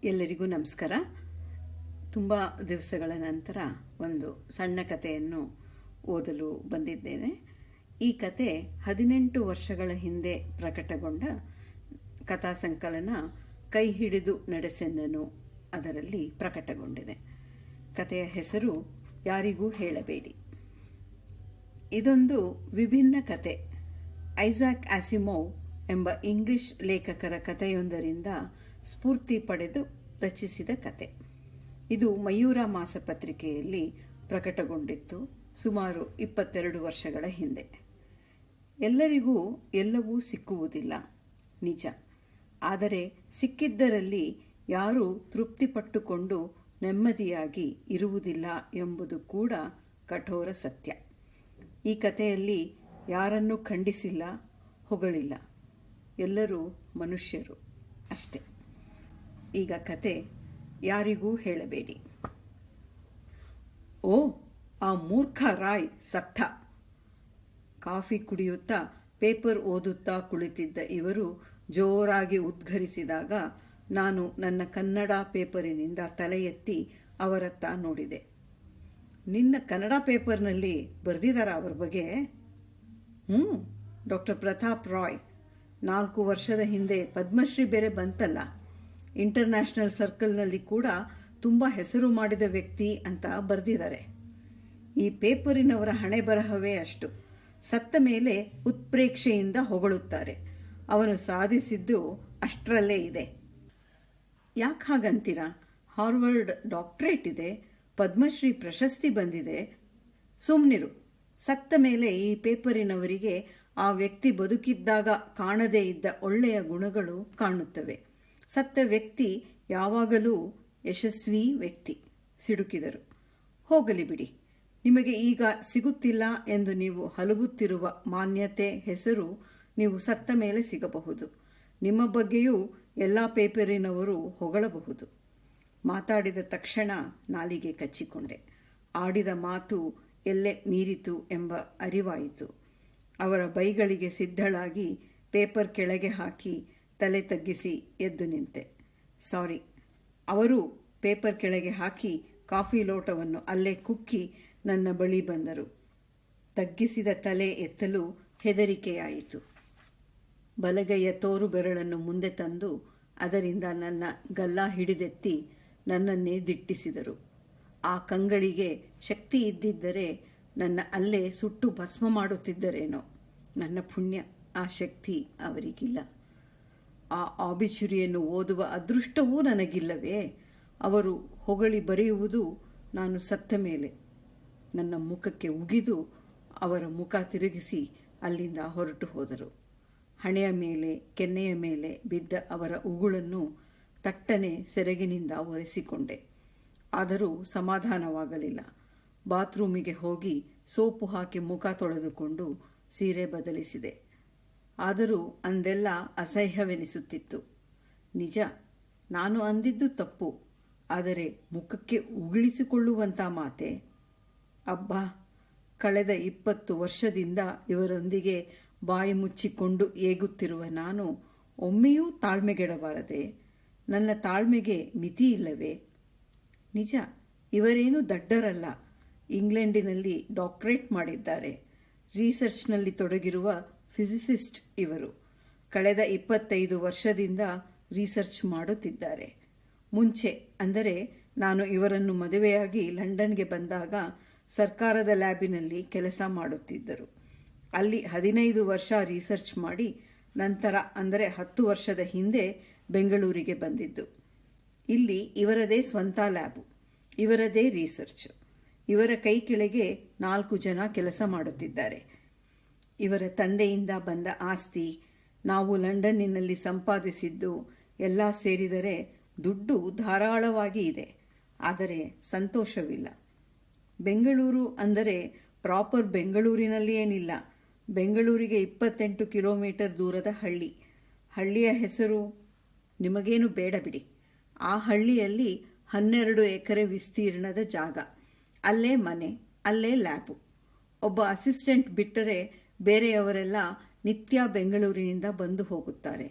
ಎಲ್ಲರಿಗೂ ನಮಸ್ಕಾರ. ತುಂಬ ದಿವಸಗಳ ನಂತರ ಒಂದು ಸಣ್ಣ ಕಥೆಯನ್ನು ಓದಲು ಬಂದಿದ್ದೇನೆ. ಈ ಕತೆ 18 ವರ್ಷಗಳ ಹಿಂದೆ ಪ್ರಕಟಗೊಂಡ ಕಥಾ ಸಂಕಲನ ಕೈ ಹಿಡಿದು ನಡೆಸೆನ್ನನು ಅದರಲ್ಲಿ ಪ್ರಕಟಗೊಂಡಿದೆ. ಕಥೆಯ ಹೆಸರು ಯಾರಿಗೂ ಹೇಳಬೇಡಿ. ಇದೊಂದು ವಿಭಿನ್ನ ಕತೆ. ಐಸಾಕ್ ಆಸಿಮೋವ್ ಎಂಬ ಇಂಗ್ಲಿಷ್ ಲೇಖಕರ ಕಥೆಯೊಂದರಿಂದ ಸ್ಫೂರ್ತಿ ಪಡೆದು ರಚಿಸಿದ ಕತೆ. ಇದು ಮಯೂರ ಮಾಸಪತ್ರಿಕೆಯಲ್ಲಿ ಪ್ರಕಟಗೊಂಡಿತ್ತು ಸುಮಾರು 22 ವರ್ಷಗಳ ಹಿಂದೆ. ಎಲ್ಲರಿಗೂ ಎಲ್ಲವೂ ಸಿಕ್ಕುವುದಿಲ್ಲ, ನಿಜ. ಆದರೆ ಸಿಕ್ಕಿದ್ದರಲ್ಲಿ ಯಾರೂ ತೃಪ್ತಿಪಟ್ಟುಕೊಂಡು ನೆಮ್ಮದಿಯಾಗಿ ಇರುವುದಿಲ್ಲ ಎಂಬುದು ಕೂಡ ಕಠೋರ ಸತ್ಯ. ಈ ಕಥೆಯಲ್ಲಿ ಯಾರನ್ನೂ ಖಂಡಿಸಿಲ್ಲ, ಹೊಗಳಿಲ್ಲ. ಎಲ್ಲರೂ ಮನುಷ್ಯರು ಅಷ್ಟೆ. ಈಗ ಕತೆ ಯಾರಿಗೂ ಹೇಳಬೇಡಿ. ಓ, ಆ ಮೂರ್ಖ ರಾಯ್ ಸತ್ತ. ಕಾಫಿ ಕುಡಿಯುತ್ತಾ ಪೇಪರ್ ಓದುತ್ತಾ ಕುಳಿತಿದ್ದ ಇವರು ಜೋರಾಗಿ ಉದ್ಘರಿಸಿದಾಗ ನಾನು ನನ್ನ ಕನ್ನಡ ಪೇಪರಿನಿಂದ ತಲೆ ಎತ್ತಿ ಅವರತ್ತ ನೋಡಿದೆ. ನಿನ್ನ ಕನ್ನಡ ಪೇಪರ್ನಲ್ಲಿ ಬರೆದಿದ್ದಾರ ಅವರ ಬಗ್ಗೆ? ಡಾಕ್ಟರ್ ಪ್ರತಾಪ್ ರಾಯ್. 4 ವರ್ಷದ ಹಿಂದೆ ಪದ್ಮಶ್ರೀ ಬೇರೆ ಬಂತಲ್ಲ. ಇಂಟರ್ನ್ಯಾಷನಲ್ ಸರ್ಕಲ್ನಲ್ಲಿ ಕೂಡ ತುಂಬ ಹೆಸರು ಮಾಡಿದ ವ್ಯಕ್ತಿ ಅಂತ ಬರೆದಿದ್ದಾರೆ. ಈ ಪೇಪರಿನವರ ಹಣೆ ಬರಹವೇ ಅಷ್ಟು. ಸತ್ತ ಮೇಲೆ ಉತ್ಪ್ರೇಕ್ಷೆಯಿಂದ ಹೊಗಳುತ್ತಾರೆ. ಅವನು ಸಾಧಿಸಿದ್ದು ಅಷ್ಟರಲ್ಲೇ ಇದೆ. ಯಾಕೆ ಹಾಗಂತೀರಾ? ಹಾರ್ವರ್ಡ್ ಡಾಕ್ಟರೇಟ್ ಇದೆ, ಪದ್ಮಶ್ರೀ ಪ್ರಶಸ್ತಿ ಬಂದಿದೆ. ಸುಮ್ಮನಿರು. ಸತ್ತ ಮೇಲೆ ಈ ಪೇಪರಿನವರಿಗೆ ಆ ವ್ಯಕ್ತಿ ಬದುಕಿದ್ದಾಗ ಕಾಣದೇ ಇದ್ದ ಒಳ್ಳೆಯ ಗುಣಗಳು ಕಾಣುತ್ತವೆ. ಸತ್ತ ವ್ಯಕ್ತಿ ಯಾವಾಗಲೂ ಯಶಸ್ವಿ ವ್ಯಕ್ತಿ. ಸಿಡುಕಿದರು. ಹೋಗಲಿ ಬಿಡಿ. ನಿಮಗೆ ಈಗ ಸಿಗುತ್ತಿಲ್ಲ ಎಂದು ನೀವು ಹಲಬುತ್ತಿರುವ ಮಾನ್ಯತೆ, ಹೆಸರು ನೀವು ಸತ್ತ ಮೇಲೆ ಸಿಗಬಹುದು. ನಿಮ್ಮ ಬಗ್ಗೆಯೂ ಎಲ್ಲ ಪೇಪರಿನವರು ಹೊಗಳಬಹುದು. ಮಾತಾಡಿದ ತಕ್ಷಣ ನಾಲಿಗೆ ಕಚ್ಚಿಕೊಂಡೆ. ಆಡಿದ ಮಾತು ಎಲ್ಲೆ ಮೀರಿತು ಎಂಬ ಅರಿವಾಯಿತು. ಅವರ ಬೈಗಳಿಗೆ ಸಿದ್ಧಳಾಗಿ ಪೇಪರ್ ಕೆಳಗೆ ಹಾಕಿ ತಲೆ ತಗ್ಗಿಸಿ ಎದ್ದು ನಿಂತೆ. ಸಾರಿ. ಅವರು ಪೇಪರ್ ಕೆಳಗೆ ಹಾಕಿ ಕಾಫಿ ಲೋಟವನ್ನು ಅಲ್ಲೇ ಕುಕ್ಕಿ ನನ್ನ ಬಳಿ ಬಂದರು. ತಗ್ಗಿಸಿದ ತಲೆ ಎತ್ತಲು ಹೆದರಿಕೆಯಾಯಿತು. ಬಲಗೈಯ ತೋರು ಬೆರಳನ್ನು ಮುಂದೆ ತಂದು ಅದರಿಂದ ನನ್ನ ಗಲ್ಲ ಹಿಡಿದೆತ್ತಿ ನನ್ನನ್ನೇ ದಿಟ್ಟಿಸಿದರು. ಆ ಕಂಗಳಿಗೆ ಶಕ್ತಿ ಇದ್ದಿದ್ದರೆ ನನ್ನ ಅಲ್ಲೇ ಸುಟ್ಟು ಭಸ್ಮ ಮಾಡುತ್ತಿದ್ದರೇನೋ. ನನ್ನ ಪುಣ್ಯ, ಆ ಶಕ್ತಿ ಅವರಿಗಿಲ್ಲ. ಆ ಆಬಿಚುರಿಯನ್ನು ಓದುವ ಅದೃಷ್ಟವೂ ನನಗಿಲ್ಲವೇ? ಅವರು ಹೊಗಳಿ ಬರೆಯುವುದು ನಾನು ಸತ್ತ ಮೇಲೆ. ನನ್ನ ಮುಖಕ್ಕೆ ಉಗಿದು ಅವರ ಮುಖ ತಿರುಗಿಸಿ ಅಲ್ಲಿಂದ ಹೊರಟು ಹೋದರು. ಹಣೆಯ ಮೇಲೆ, ಕೆನ್ನೆಯ ಮೇಲೆ ಬಿದ್ದ ಅವರ ಉಗುಳನ್ನು ತಟ್ಟನೆ ಸೆರಗಿನಿಂದ ಒರೆಸಿಕೊಂಡೆ. ಆದರೂ ಸಮಾಧಾನವಾಗಲಿಲ್ಲ. ಬಾತ್ರೂಮಿಗೆ ಹೋಗಿ ಸೋಪು ಹಾಕಿ ಮುಖ ತೊಳೆದುಕೊಂಡು ಸೀರೆ ಬದಲಿಸಿದೆ. ಆದರೂ ಅಂದೆಲ್ಲ ಅಸಹ್ಯವೆನಿಸುತ್ತಿತ್ತು. ನಿಜ, ನಾನು ಅಂದಿದ್ದು ತಪ್ಪು. ಆದರೆ ಮುಖಕ್ಕೆ ಉಗುಳಿಸಿಕೊಳ್ಳುವಂಥ ಮಾತೆ? ಅಬ್ಬಾ, ಕಳೆದ 20 ವರ್ಷದಿಂದ ಇವರೊಂದಿಗೆ ಬಾಯಿ ಮುಚ್ಚಿಕೊಂಡು ಏಗುತ್ತಿರುವ ನಾನು ಒಮ್ಮೆಯೂ ತಾಳ್ಮೆಗೆಡಬಾರದೆ? ನನ್ನ ತಾಳ್ಮೆಗೆ ಮಿತಿ ಇಲ್ಲವೇ? ನಿಜ, ಇವರೇನು ದಡ್ಡರಲ್ಲ. ಇಂಗ್ಲೆಂಡಿನಲ್ಲಿ ಡಾಕ್ಟರೇಟ್ ಮಾಡಿದ್ದಾರೆ. ರಿಸರ್ಚ್ನಲ್ಲಿ ತೊಡಗಿರುವ ಫಿಸಿಸಿಸ್ಟ್ ಇವರು. ಕಳೆದ 25 ವರ್ಷದಿಂದ ರಿಸರ್ಚ್ ಮಾಡುತ್ತಿದ್ದಾರೆ. ಮುಂಚೆ, ಅಂದರೆ ನಾನು ಇವರನ್ನು ಮದುವೆಯಾಗಿ ಲಂಡನ್ಗೆ ಬಂದಾಗ ಸರ್ಕಾರದ ಲ್ಯಾಬಿನಲ್ಲಿ ಕೆಲಸ ಮಾಡುತ್ತಿದ್ದರು. ಅಲ್ಲಿ 15 ವರ್ಷ ರಿಸರ್ಚ್ ಮಾಡಿ ನಂತರ, ಅಂದರೆ 10 ವರ್ಷದ ಹಿಂದೆ ಬೆಂಗಳೂರಿಗೆ ಬಂದಿದ್ದು. ಇಲ್ಲಿ ಇವರದೇ ಸ್ವಂತ ಲ್ಯಾಬು, ಇವರದೇ ರಿಸರ್ಚ್. ಇವರ ಕೈ ಕೆಳಗೆ 4 ಜನ ಕೆಲಸ ಮಾಡುತ್ತಿದ್ದಾರೆ. ಇವರ ತಂದೆಯಿಂದ ಬಂದ ಆಸ್ತಿ, ನಾವು ಲಂಡನ್ನಿನಲ್ಲಿ ಸಂಪಾದಿಸಿದ್ದು ಎಲ್ಲ ಸೇರಿದರೆ ದುಡ್ಡು ಧಾರಾಳವಾಗಿ ಇದೆ. ಆದರೆ ಸಂತೋಷವಿಲ್ಲ. ಬೆಂಗಳೂರು ಅಂದರೆ ಪ್ರಾಪರ್ ಬೆಂಗಳೂರಿನಲ್ಲಿಯೇನಿಲ್ಲ. ಬೆಂಗಳೂರಿಗೆ 28 ಕಿಲೋಮೀಟರ್ ದೂರದ ಹಳ್ಳಿ. ಹಳ್ಳಿಯ ಹೆಸರು ನಿಮಗೇನು ಬೇಡ ಬಿಡಿ. ಆ ಹಳ್ಳಿಯಲ್ಲಿ 12 ಎಕರೆ ವಿಸ್ತೀರ್ಣದ ಜಾಗ. ಅಲ್ಲೇ ಮನೆ, ಅಲ್ಲೇ ಲ್ಯಾಬು. ಒಬ್ಬ ಅಸಿಸ್ಟೆಂಟ್ ಬಿಟ್ಟರೆ ಬೇರೆಯವರೆಲ್ಲ ನಿತ್ಯ ಬೆಂಗಳೂರಿನಿಂದ ಬಂದು ಹೋಗುತ್ತಾರೆ.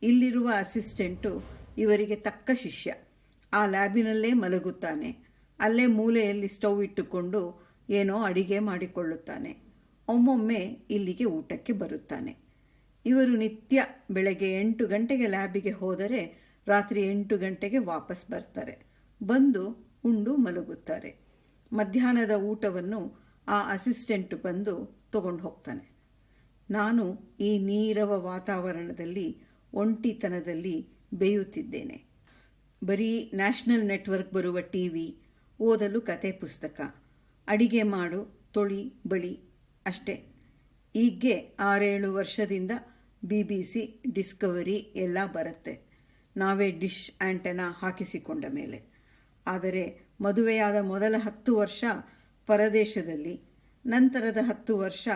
ಇಲ್ಲಿರುವ ಅಸಿಸ್ಟೆಂಟು ಇವರಿಗೆ ತಕ್ಕ ಶಿಷ್ಯ. ಆ ಲ್ಯಾಬಿನಲ್ಲೇ ಮಲಗುತ್ತಾನೆ. ಅಲ್ಲೇ ಮೂಲೆಯಲ್ಲಿ ಸ್ಟವ್ ಇಟ್ಟುಕೊಂಡು ಏನೋ ಅಡಿಗೆ ಮಾಡಿಕೊಳ್ಳುತ್ತಾನೆ. ಒಮ್ಮೊಮ್ಮೆ ಇಲ್ಲಿಗೆ ಊಟಕ್ಕೆ ಬರುತ್ತಾನೆ. ಇವರು ನಿತ್ಯ ಬೆಳಗ್ಗೆ 8 ಗಂಟೆಗೆ ಲ್ಯಾಬಿಗೆ ಹೋದರೆ ರಾತ್ರಿ 8 ಗಂಟೆಗೆ ವಾಪಸ್ ಬರ್ತಾರೆ. ಬಂದು ಉಂಡು ಮಲಗುತ್ತಾರೆ. ಮಧ್ಯಾಹ್ನದ ಊಟವನ್ನು ಆ ಅಸಿಸ್ಟೆಂಟ್ ಬಂದು ತಗೊಂಡು ಹೋಗ್ತಾನೆ. ನಾನು ಈ ನೀರವ ವಾತಾವರಣದಲ್ಲಿ ಒಂಟಿತನದಲ್ಲಿ ಬೇಯುತ್ತಿದ್ದೇನೆ. ಬರೀ ನ್ಯಾಷನಲ್ ನೆಟ್ವರ್ಕ್ ಬರುವ ಟಿವಿ, ಓದಲು ಕತೆ ಪುಸ್ತಕ, ಅಡಿಗೆ ಮಾಡು, ತೊಳಿ, ಬಳಿ ಅಷ್ಟೇ. ಈಗ್ಗೆ 6-7 ವರ್ಷದಿಂದ BBC, ಡಿಸ್ಕವರಿ ಎಲ್ಲ ಬರುತ್ತೆ, ನಾವೇ ಡಿಶ್ ಆ್ಯಂಟೆನಾ ಹಾಕಿಸಿಕೊಂಡ ಮೇಲೆ. ಆದರೆ ಮದುವೆಯಾದ ಮೊದಲ 10 ವರ್ಷ ಪರದೇಶದಲ್ಲಿ, ನಂತರದ 10 ವರ್ಷ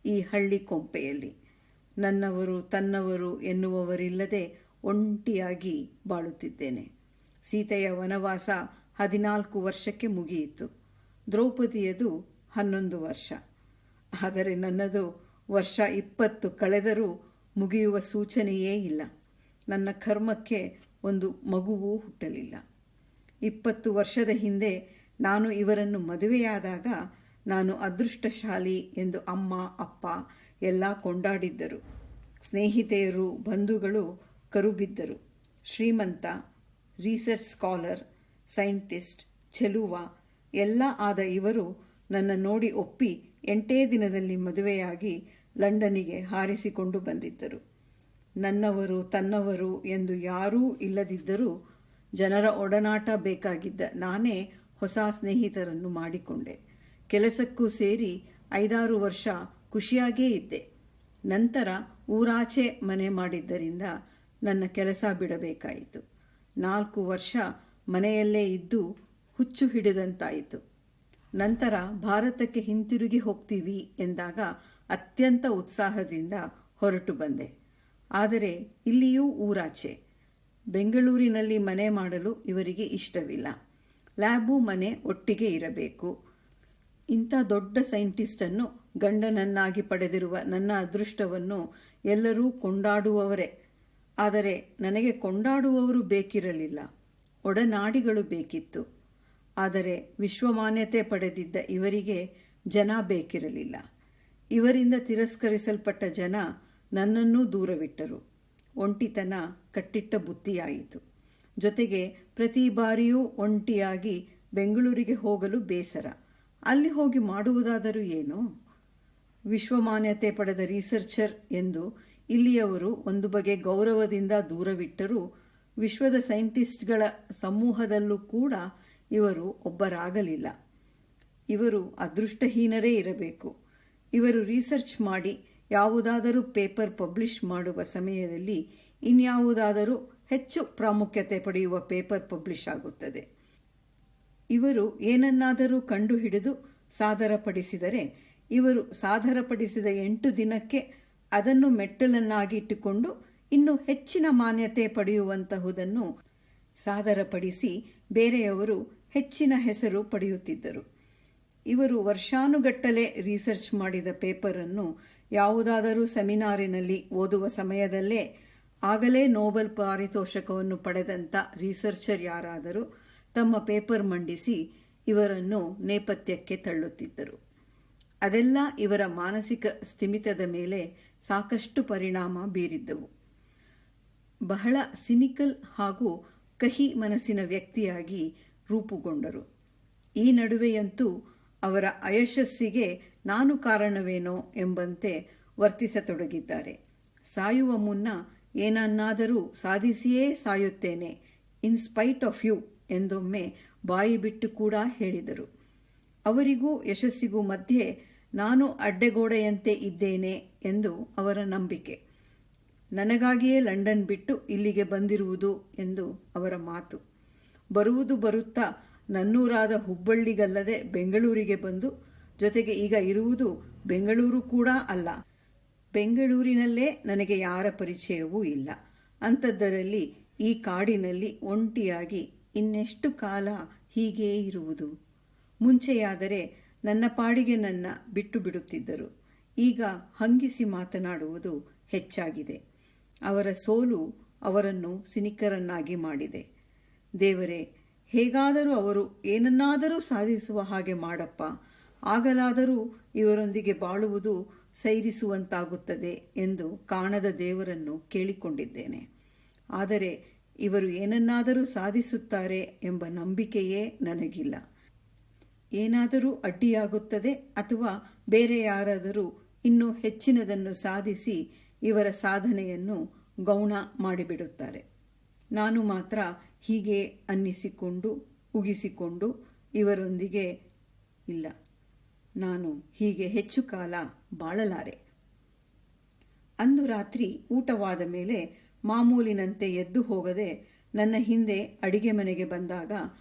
ಈ ಹಳ್ಳಿ ಕೊಂಪೆಯಲ್ಲಿ. ನನ್ನವರು ತನ್ನವರು ಎನ್ನುವವರಿಲ್ಲದೆ ಒಂಟಿಯಾಗಿ ಬಾಳುತ್ತಿದ್ದೇನೆ. ಸೀತೆಯ ವನವಾಸ 14 ವರ್ಷಕ್ಕೆ ಮುಗಿಯಿತು. ದ್ರೌಪದಿಯದು 11 ವರ್ಷ. ಆದರೆ ನನ್ನದು ವರ್ಷ 20 ಕಳೆದರೂ ಮುಗಿಯುವ ಸೂಚನೆಯೇ ಇಲ್ಲ. ನನ್ನ ಕರ್ಮಕ್ಕೆ ಒಂದು ಮಗುವೂ ಹುಟ್ಟಲಿಲ್ಲ. 20 ವರ್ಷದ ಹಿಂದೆ ನಾನು ಇವರನ್ನು ಮದುವೆಯಾದಾಗ ನಾನು ಅದೃಷ್ಟಶಾಲಿ ಎಂದು ಅಮ್ಮ ಅಪ್ಪ ಎಲ್ಲ ಕೊಂಡಾಡಿದ್ದರು. ಸ್ನೇಹಿತೆಯರು ಬಂಧುಗಳು ಕರುಬಿದ್ದರು. ಶ್ರೀಮಂತ, ರಿಸರ್ಚ್ ಸ್ಕಾಲರ್, ಸೈಂಟಿಸ್ಟ್, ಚೆಲುವ ಎಲ್ಲ ಆದ ಇವರು ನನ್ನ ನೋಡಿ ಒಪ್ಪಿ 8 ದಿನದಲ್ಲಿ ಮದುವೆಯಾಗಿ ಲಂಡನ್ನಿಗೆ ಹಾರಿಸಿಕೊಂಡು ಬಂದಿದ್ದರು. ನನ್ನವರು ತನ್ನವರು ಎಂದು ಯಾರೂ ಇಲ್ಲದಿದ್ದರೂ ಜನರ ಒಡನಾಟ ಬೇಕಾಗಿದ್ದ ನಾನೇ ಹೊಸ ಸ್ನೇಹಿತರನ್ನು ಮಾಡಿಕೊಂಡೆ. ಕೆಲಸಕ್ಕೂ ಸೇರಿ 5-6 ವರ್ಷ ಖುಷಿಯಾಗೇ ಇದ್ದೆ. ನಂತರ ಊರಾಚೆ ಮನೆ ಮಾಡಿದ್ದರಿಂದ ನನ್ನ ಕೆಲಸ ಬಿಡಬೇಕಾಯಿತು. 4 ವರ್ಷ ಮನೆಯಲ್ಲೇ ಇದ್ದು ಹುಚ್ಚು ಹಿಡಿದಂತಾಯಿತು. ನಂತರ ಭಾರತಕ್ಕೆ ಹಿಂತಿರುಗಿ ಹೋಗ್ತೀವಿ ಎಂದಾಗ ಅತ್ಯಂತ ಉತ್ಸಾಹದಿಂದ ಹೊರಟು ಬಂದೆ. ಆದರೆ ಇಲ್ಲಿಯೂ ಊರಾಚೆ. ಬೆಂಗಳೂರಿನಲ್ಲಿ ಮನೆ ಮಾಡಲು ಇವರಿಗೆ ಇಷ್ಟವಿಲ್ಲ. ಲ್ಯಾಬು ಮನೆ ಒಟ್ಟಿಗೆ ಇರಬೇಕು. ಇಂಥ ದೊಡ್ಡ ಸೈಂಟಿಸ್ಟನ್ನು ಗಂಡನನ್ನಾಗಿ ಪಡೆದಿರುವ ನನ್ನ ಅದೃಷ್ಟವನ್ನು ಎಲ್ಲರೂ ಕೊಂಡಾಡುವವರೇ. ಆದರೆ ನನಗೆ ಕೊಂಡಾಡುವವರು ಬೇಕಿರಲಿಲ್ಲ, ಒಡನಾಡಿಗಳು ಬೇಕಿತ್ತು. ಆದರೆ ವಿಶ್ವಮಾನ್ಯತೆ ಪಡೆದಿದ್ದ ಇವರಿಗೆ ಜನ ಬೇಕಿರಲಿಲ್ಲ. ಇವರಿಂದ ತಿರಸ್ಕರಿಸಲ್ಪಟ್ಟ ಜನ ನನ್ನನ್ನೂ ದೂರವಿಟ್ಟರು. ಒಂಟಿತನ ಕಟ್ಟಿಟ್ಟ ಬುತ್ತಿಯಾಯಿತು. ಜೊತೆಗೆ ಪ್ರತಿ ಬಾರಿಯೂ ಒಂಟಿಯಾಗಿ ಬೆಂಗಳೂರಿಗೆ ಹೋಗಲು ಬೇಸರ. ಅಲ್ಲಿ ಹೋಗಿ ಮಾಡುವುದಾದರೂ ಏನು? ವಿಶ್ವಮಾನ್ಯತೆ ಪಡೆದ ರಿಸರ್ಚರ್ ಎಂದು ಇಲ್ಲಿಯವರು ಒಂದು ಬಗೆ ಗೌರವದಿಂದ ದೂರವಿಟ್ಟರೂ ವಿಶ್ವದ ಸೈಂಟಿಸ್ಟ್ಗಳ ಸಮೂಹದಲ್ಲೂ ಕೂಡ ಇವರು ಒಬ್ಬರಾಗಲಿಲ್ಲ. ಇವರು ಅದೃಷ್ಟಹೀನರೇ ಇರಬೇಕು. ಇವರು ರಿಸರ್ಚ್ ಮಾಡಿ ಯಾವುದಾದರೂ ಪೇಪರ್ ಪಬ್ಲಿಷ್ ಮಾಡುವ ಸಮಯದಲ್ಲಿ ಇನ್ಯಾವುದಾದರೂ ಹೆಚ್ಚು ಪ್ರಾಮುಖ್ಯತೆ ಪಡೆಯುವ ಪೇಪರ್ ಪಬ್ಲಿಷ್ ಆಗುತ್ತದೆ. ಇವರು ಏನನ್ನಾದರೂ ಕಂಡುಹಿಡಿದು ಸಾದರಪಡಿಸಿದರೆ ಇವರು ಸಾದರಪಡಿಸಿದ 8 ದಿನಕ್ಕೆ ಅದನ್ನು ಮೆಟ್ಟಲನ್ನಾಗಿಟ್ಟುಕೊಂಡು ಇನ್ನೂ ಹೆಚ್ಚಿನ ಮಾನ್ಯತೆ ಪಡೆಯುವಂತಹುದನ್ನು ಸಾದರಪಡಿಸಿ ಬೇರೆಯವರು ಹೆಚ್ಚಿನ ಹೆಸರು ಪಡೆಯುತ್ತಿದ್ದರು. ಇವರು ವರ್ಷಾನುಗಟ್ಟಲೆ ರಿಸರ್ಚ್ ಮಾಡಿದ ಪೇಪರನ್ನು ಯಾವುದಾದರೂ ಸೆಮಿನಾರಿನಲ್ಲಿ ಓದುವ ಸಮಯದಲ್ಲೇ ಆಗಲೇ ನೋಬೆಲ್ ಪಾರಿತೋಷಕವನ್ನು ಪಡೆದಂಥ ರಿಸರ್ಚರ್ ಯಾರಾದರೂ ತಮ್ಮ ಪೇಪರ್ ಮಂಡಿಸಿ ಇವರನ್ನು ನೇಪಥ್ಯಕ್ಕೆ ತಳ್ಳುತ್ತಿದ್ದರು. ಅದೆಲ್ಲ ಇವರ ಮಾನಸಿಕ ಸ್ಥಿಮಿತದ ಮೇಲೆ ಸಾಕಷ್ಟು ಪರಿಣಾಮ ಬೀರಿದ್ದವು. ಬಹಳ ಸಿನಿಕಲ್ ಹಾಗೂ ಕಹಿ ಮನಸ್ಸಿನ ವ್ಯಕ್ತಿಯಾಗಿ ರೂಪುಗೊಂಡರು. ಈ ನಡುವೆಯಂತೂ ಅವರ ಅಯಶಸ್ಸಿಗೆ ನಾನು ಕಾರಣವೇನೋ ಎಂಬಂತೆ ವರ್ತಿಸತೊಡಗಿದ್ದಾರೆ. ಸಾಯುವ ಮುನ್ನ ಏನನ್ನಾದರೂ ಸಾಧಿಸಿಯೇ ಸಾಯುತ್ತೇನೆ, ಇನ್ ಸ್ಪೈಟ್ ಆಫ್ ಯು ಎಂದೊಮ್ಮೆ ಬಾಯಿ ಬಿಟ್ಟು ಕೂಡ ಹೇಳಿದರು. ಅವರಿಗೂ ಯಶಸ್ಸಿಗೂ ಮಧ್ಯೆ ನಾನು ಅಡ್ಡೆಗೋಡೆಯಂತೆ ಇದ್ದೇನೆ ಎಂದು ಅವರ ನಂಬಿಕೆ. ನನಗಾಗಿಯೇ ಲಂಡನ್ ಬಿಟ್ಟು ಇಲ್ಲಿಗೆ ಬಂದಿರುವುದು ಎಂದು ಅವರ ಮಾತು. ಬರುವುದು ಬರುತ್ತಾ ನನ್ನೂರಾದ ಹುಬ್ಬಳ್ಳಿಗಲ್ಲದೆ ಬೆಂಗಳೂರಿಗೆ ಬಂದು, ಜೊತೆಗೆ ಈಗ ಇರುವುದು ಬೆಂಗಳೂರು ಕೂಡ ಅಲ್ಲ, ಬೆಂಗಳೂರಿನಲ್ಲೇ ನನಗೆ ಯಾರ ಪರಿಚಯವೂ ಇಲ್ಲ. ಅಂಥದ್ದರಲ್ಲಿ ಈ ಕಾಡಿನಲ್ಲಿ ಒಂಟಿಯಾಗಿ ಇನ್ನೆಷ್ಟು ಕಾಲ ಹೀಗೇ ಇರುವುದು? ಮುಂಚೆಯಾದರೆ ನನ್ನ ಪಾಡಿಗೆ ನನ್ನ ಬಿಟ್ಟು ಬಿಡುತ್ತಿದ್ದರು. ಈಗ ಹಂಗಿಸಿ ಮಾತನಾಡುವುದು ಹೆಚ್ಚಾಗಿದೆ. ಅವರ ಸೋಲು ಅವರನ್ನು ಸಿನಿಕರನ್ನಾಗಿ ಮಾಡಿದೆ. ದೇವರೇ, ಹೇಗಾದರೂ ಅವರು ಏನನ್ನಾದರೂ ಸಾಧಿಸುವ ಹಾಗೆ ಮಾಡಪ್ಪ, ಆಗಲಾದರೂ ಇವರೊಂದಿಗೆ ಬಾಳುವುದು ಸೈರಿಸುವಂತಾಗುತ್ತದೆ ಎಂದು ಕಾಣದ ದೇವರನ್ನು ಕೇಳಿಕೊಂಡಿದ್ದೇನೆ. ಆದರೆ ಇವರು ಏನನ್ನಾದರೂ ಸಾಧಿಸುತ್ತಾರೆ ಎಂಬ ನಂಬಿಕೆಯೇ ನನಗಿಲ್ಲ. ಏನಾದರೂ ಅಡ್ಡಿಯಾಗುತ್ತದೆ ಅಥವಾ ಬೇರೆ ಯಾರಾದರೂ ಇನ್ನೂ ಹೆಚ್ಚಿನದನ್ನು ಸಾಧಿಸಿ ಇವರ ಸಾಧನೆಯನ್ನು ಗೌಣ ಮಾಡಿಬಿಡುತ್ತಾರೆ. ನಾನು ಮಾತ್ರ ಹೀಗೆ ಅನ್ನಿಸಿಕೊಂಡು ಉಗಿಸಿಕೊಂಡು ಇವರೊಂದಿಗೆ ಇಲ್ಲ, ನಾನು ಹೀಗೆ ಹೆಚ್ಚು ಕಾಲ ಬಾಳಲಾರೆ. ಅಂದು ರಾತ್ರಿ ಊಟವಾದ ಮೇಲೆ ಮಾಮೂಲಿನಂತೆ ಎದ್ದು ಹೋಗದೆ ನನ್ನ ಹಿಂದೆ ಅಡಿಗೆ ಮನೆಗೆ ಬಂದಾಗ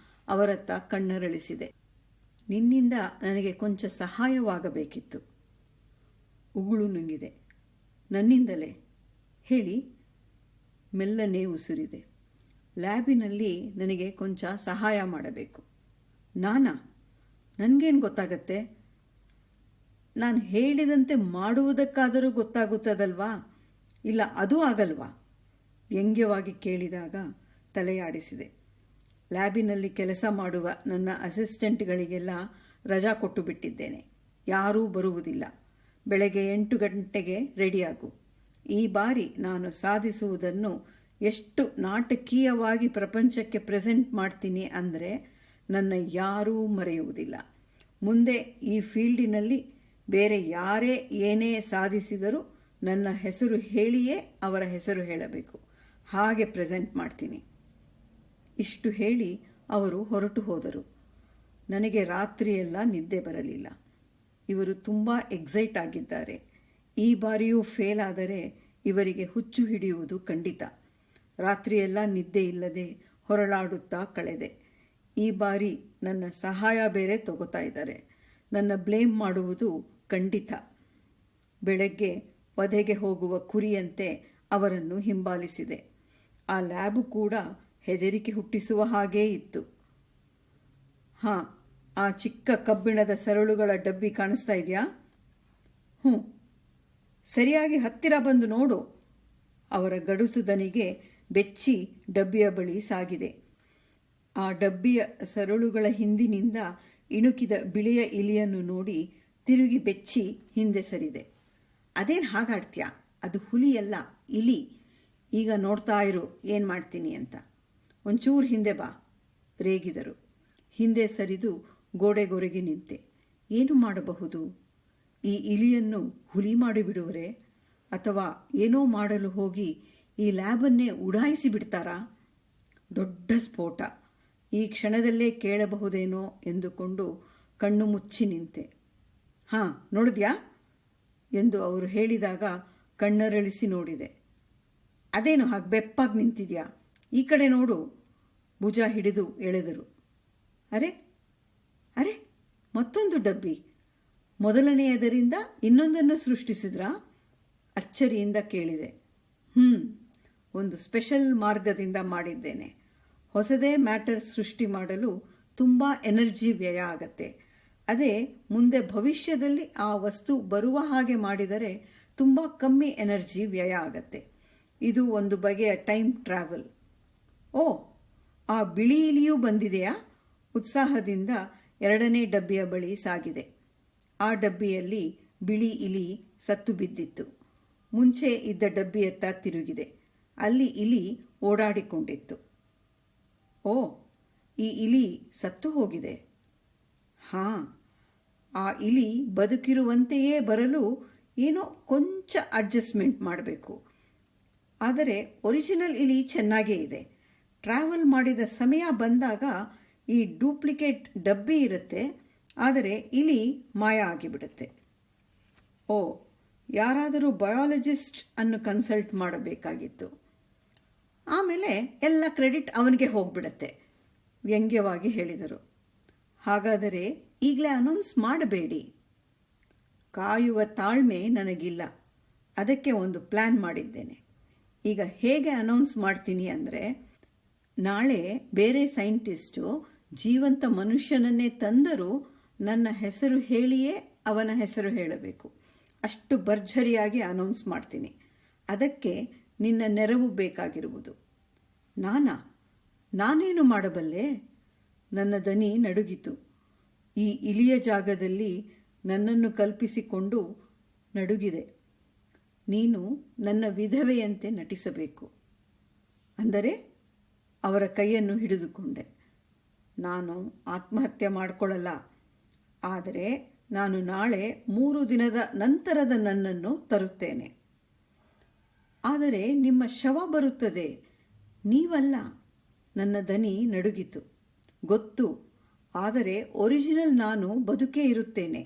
ಅವರತ್ತ ಕಣ್ಣರಳಿಸಿದೆ. ನಿನ್ನಿಂದ ನನಗೆ ಕೊಂಚ ಸಹಾಯವಾಗಬೇಕಿತ್ತು. ಉಗುಳು ನುಂಗಿದೆ. ನನ್ನಿಂದಲೇ? ಹೇಳಿ. ಮೆಲ್ಲನೆ ಉಸಿರಿದೆ. ಲ್ಯಾಬಿನಲ್ಲಿ ನನಗೆ ಕೊಂಚ ಸಹಾಯ ಮಾಡಬೇಕು. ನಾನಾ? ನನಗೇನು ಗೊತ್ತಾಗತ್ತೆ? ನಾನು ಹೇಳಿದಂತೆ ಮಾಡುವುದಕ್ಕಾದರೂ ಗೊತ್ತಾಗುತ್ತದಲ್ವಾ? ಇಲ್ಲ ಅದೂ ಆಗಲ್ವಾ? ವ್ಯಂಗ್ಯವಾಗಿ ಕೇಳಿದಾಗ ತಲೆಯಾಡಿಸಿದೆ. ಲ್ಯಾಬಿನಲ್ಲಿ ಕೆಲಸ ಮಾಡುವ ನನ್ನ ಅಸಿಸ್ಟೆಂಟ್ಗಳಿಗೆಲ್ಲ ರಜಾ ಕೊಟ್ಟು ಬಿಟ್ಟಿದ್ದೇನೆ. ಯಾರೂ ಬರುವುದಿಲ್ಲ. ಬೆಳಗ್ಗೆ 8 ಗಂಟೆಗೆ ರೆಡಿಯಾಗು. ಈ ಬಾರಿ ನಾನು ಸಾಧಿಸುವುದನ್ನು ಎಷ್ಟು ನಾಟಕೀಯವಾಗಿ ಪ್ರಪಂಚಕ್ಕೆ ಪ್ರೆಸೆಂಟ್ ಮಾಡ್ತೀನಿ ಅಂದರೆ ನನ್ನ ಯಾರೂ ಮರೆಯುವುದಿಲ್ಲ. ಮುಂದೆ ಈ ಫೀಲ್ಡಿನಲ್ಲಿ ಬೇರೆ ಯಾರೇ ಏನೇ ಸಾಧಿಸಿದರೂ ನನ್ನ ಹೆಸರು ಹೇಳಿಯೇ ಅವರ ಹೆಸರು ಹೇಳಬೇಕು. ಹಾಗೆ ಪ್ರೆಸೆಂಟ್ ಮಾಡ್ತೀನಿ. ಇಷ್ಟು ಹೇಳಿ ಅವರು ಹೊರಟು ಹೋದರು. ನನಗೆ ರಾತ್ರಿಯೆಲ್ಲ ನಿದ್ದೆ ಬರಲಿಲ್ಲ. ಇವರು ತುಂಬ ಎಕ್ಸೈಟ್ ಆಗಿದ್ದಾರೆ. ಈ ಬಾರಿಯೂ ಫೇಲ್ ಆದರೆ ಇವರಿಗೆ ಹುಚ್ಚು ಹಿಡಿಯುವುದು ಖಂಡಿತ. ರಾತ್ರಿಯೆಲ್ಲ ನಿದ್ದೆ ಇಲ್ಲದೆ ಹೊರಳಾಡುತ್ತಾ ಕಳೆದೆ. ಈ ಬಾರಿ ನನ್ನ ಸಹಾಯ ಬೇರೆ ತಗೋತಾ ಇದ್ದಾರೆ. ನನ್ನ ಬ್ಲೇಮ್ ಮಾಡುವುದು ಖಂಡಿತ. ಬೆಳಗ್ಗೆ ವಧೆಗೆ ಹೋಗುವ ಕುರಿಯಂತೆ ಅವರನ್ನು ಹಿಂಬಾಲಿಸಿದೆ. ಆ ಲ್ಯಾಬು ಕೂಡ ಹೆದರಿಕೆ ಹುಟ್ಟಿಸುವ ಹಾಗೇ ಇತ್ತು. ಹಾಂ, ಆ ಚಿಕ್ಕ ಕಬ್ಬಿಣದ ಸರಳುಗಳ ಡಬ್ಬಿ ಕಾಣಿಸ್ತಾ ಇದೆಯಾ? ಹ್ಞೂ, ಸರಿಯಾಗಿ ಹತ್ತಿರ ಬಂದು ನೋಡು. ಅವರ ಗಡುಸು ದನಿಗೆ ಬೆಚ್ಚಿ ಡಬ್ಬಿಯ ಬಳಿ ಸಾಗಿದೆ. ಆ ಡಬ್ಬಿಯ ಸರಳುಗಳ ಹಿಂದಿನಿಂದ ಇಣುಕಿದ ಬಿಳಿಯ ಇಲಿಯನ್ನು ನೋಡಿ ತಿರುಗಿ ಬೆಚ್ಚಿ ಹಿಂದೆ ಸರಿದೆ. ಅದೇನು ಹಾಗಾಡ್ತೀಯಾ? ಅದು ಹುಲಿಯಲ್ಲ, ಇಲಿ. ಈಗ ನೋಡ್ತಾ ಇರು ಏನು ಮಾಡ್ತೀನಿ ಅಂತ. ಒಂಚೂರು ಹಿಂದೆ ಬಾ. ರೇಗಿದರು. ಹಿಂದೆ ಸರಿದು ಗೋಡೆಗೊರೆಗೆ ನಿಂತೆ. ಏನು ಮಾಡಬಹುದು? ಈ ಇಲಿಯನ್ನು ಹುಲಿ ಮಾಡಿಬಿಡುವರೆ? ಅಥವಾ ಏನೋ ಮಾಡಲು ಹೋಗಿ ಈ ಲ್ಯಾಬನ್ನೇ ಉಡಾಯಿಸಿ ಬಿಡ್ತಾರಾ? ದೊಡ್ಡ ಸ್ಫೋಟ ಈ ಕ್ಷಣದಲ್ಲೇ ಕೇಳಬಹುದೇನೋ ಎಂದುಕೊಂಡು ಕಣ್ಣು ಮುಚ್ಚಿ ನಿಂತೆ. ಹಾಂ, ನೋಡಿದ್ಯಾ ಎಂದು ಅವರು ಹೇಳಿದಾಗ ಕಣ್ಣರಳಿಸಿ ನೋಡಿದೆ. ಅದೇನು ಹಾಗೆ ಬೆಪ್ಪಾಗಿ ನಿಂತಿದ್ಯಾ? ಈ ಕಡೆ ನೋಡು. ಭುಜ ಹಿಡಿದು ಎಳೆದರು. ಅರೆ ಅರೆ, ಮತ್ತೊಂದು ಡಬ್ಬಿ. ಮೊದಲನೆಯದರಿಂದ ಇನ್ನೊಂದನ್ನು ಸೃಷ್ಟಿಸಿದ್ರಾ? ಅಚ್ಚರಿಯಿಂದ ಕೇಳಿದೆ. ಒಂದು ಸ್ಪೆಷಲ್ ಮಾರ್ಗದಿಂದ ಮಾಡಿದ್ದೇನೆ. ಹೊಸದೇ ಮ್ಯಾಟರ್ ಸೃಷ್ಟಿ ಮಾಡಲು ತುಂಬ ಎನರ್ಜಿ ವ್ಯಯ ಆಗತ್ತೆ. ಅದೇ ಮುಂದೆ ಭವಿಷ್ಯದಲ್ಲಿ ಆ ವಸ್ತು ಬರುವ ಹಾಗೆ ಮಾಡಿದರೆ ತುಂಬ ಕಮ್ಮಿ ಎನರ್ಜಿ ವ್ಯಯ ಆಗತ್ತೆ. ಇದು ಒಂದು ಬಗೆಯ ಟೈಮ್ ಟ್ರಾವೆಲ್. ಓ, ಆ ಬಿಳಿ ಇಲಿಯೂ ಬಂದಿದೆಯಾ? ಉತ್ಸಾಹದಿಂದ 2ನೇ ಡಬ್ಬಿಯ ಬಳಿ ಸಾಗಿದೆ. ಆ ಡಬ್ಬಿಯಲ್ಲಿ ಬಿಳಿ ಇಲಿ ಸತ್ತು ಬಿದ್ದಿತ್ತು. ಮುಂಚೆ ಇದ್ದ ಡಬ್ಬಿಯತ್ತ ತಿರುಗಿದೆ. ಅಲ್ಲಿ ಇಲಿ ಓಡಾಡಿಕೊಂಡಿತ್ತು. ಓ, ಈ ಇಲಿ ಸತ್ತು ಹೋಗಿದೆ. ಹಾಂ, ಆ ಇಲಿ ಬದುಕಿರುವಂತೆಯೇ ಬರಲು ಏನೋ ಕೊಂಚ ಅಡ್ಜಸ್ಟ್ಮೆಂಟ್ ಮಾಡಬೇಕು. ಆದರೆ ಒರಿಜಿನಲ್ ಇಲಿ ಚೆನ್ನಾಗೇ ಇದೆ. ಟ್ರಾವೆಲ್ ಮಾಡಿದ ಸಮಯ ಬಂದಾಗ ಈ ಡೂಪ್ಲಿಕೇಟ್ ಡಬ್ಬಿ ಇರುತ್ತೆ, ಆದರೆ ಇಲಿ ಮಾಯ ಆಗಿಬಿಡುತ್ತೆ. ಓ, ಯಾರಾದರೂ ಬಯಾಲಜಿಸ್ಟ್ ಅನ್ನು ಕನ್ಸಲ್ಟ್ ಮಾಡಬೇಕಾಗಿತ್ತು. ಆಮೇಲೆ ಎಲ್ಲ ಕ್ರೆಡಿಟ್ ಅವನಿಗೆ ಹೋಗ್ಬಿಡತ್ತೆ, ವ್ಯಂಗ್ಯವಾಗಿ ಹೇಳಿದರು. ಹಾಗಾದರೆ ಈಗಲೇ ಅನೌನ್ಸ್ ಮಾಡಬೇಡಿ. ಕಾಯುವ ತಾಳ್ಮೆ ನನಗಿಲ್ಲ. ಅದಕ್ಕೆ ಒಂದು ಪ್ಲ್ಯಾನ್ ಮಾಡಿದ್ದೇನೆ. ಈಗ ಹೇಗೆ ಅನೌನ್ಸ್ ಮಾಡ್ತೀನಿ ಅಂದರೆ, ನಾಳೆ ಬೇರೆ ಸೈಂಟಿಸ್ಟು ಜೀವಂತ ಮನುಷ್ಯನನ್ನೇ ತಂದರೂ ನನ್ನ ಹೆಸರು ಹೇಳಿಯೇ ಅವನ ಹೆಸರು ಹೇಳಬೇಕು. ಅಷ್ಟು ಭರ್ಜರಿಯಾಗಿ ಅನೌನ್ಸ್ ಮಾಡ್ತೀನಿ. ಅದಕ್ಕೆ ನಿನ್ನ ನೆರವು ಬೇಕಾಗಿರುವುದು. ನಾನೇನು ಮಾಡಬಲ್ಲೆ? ನನ್ನ ದನಿ ನಡುಗಿತು. ಈ ಇಳಿಯ ಜಾಗದಲ್ಲಿ ನನ್ನನ್ನು ಕಲ್ಪಿಸಿಕೊಂಡು ನಡುಗಿದೆ. ನೀನು ನನ್ನ ವಿಧವೆಯಂತೆ ನಟಿಸಬೇಕು. ಅಂದರೆ ಅವರ ಕೈಯನ್ನು ಹಿಡಿದುಕೊಂಡೆ. ನಾನು ಆತ್ಮಹತ್ಯೆ ಮಾಡಿಕೊಳ್ಳಲ್ಲ, ಆದರೆ ನಾನು ನಾಳೆ 3 ದಿನದ ನಂತರದ ನನ್ನನ್ನು ತರುತ್ತೇನೆ. ಆದರೆ ನಿಮ್ಮ ಶವ ಬರುತ್ತದೆ, ನೀವಲ್ಲ. ನನ್ನ ದನಿ ನಡುಗಿತು. ಗೊತ್ತು, ಆದರೆ ಒರಿಜಿನಲ್ ನಾನು ಬದುಕೇ ಇರುತ್ತೇನೆ.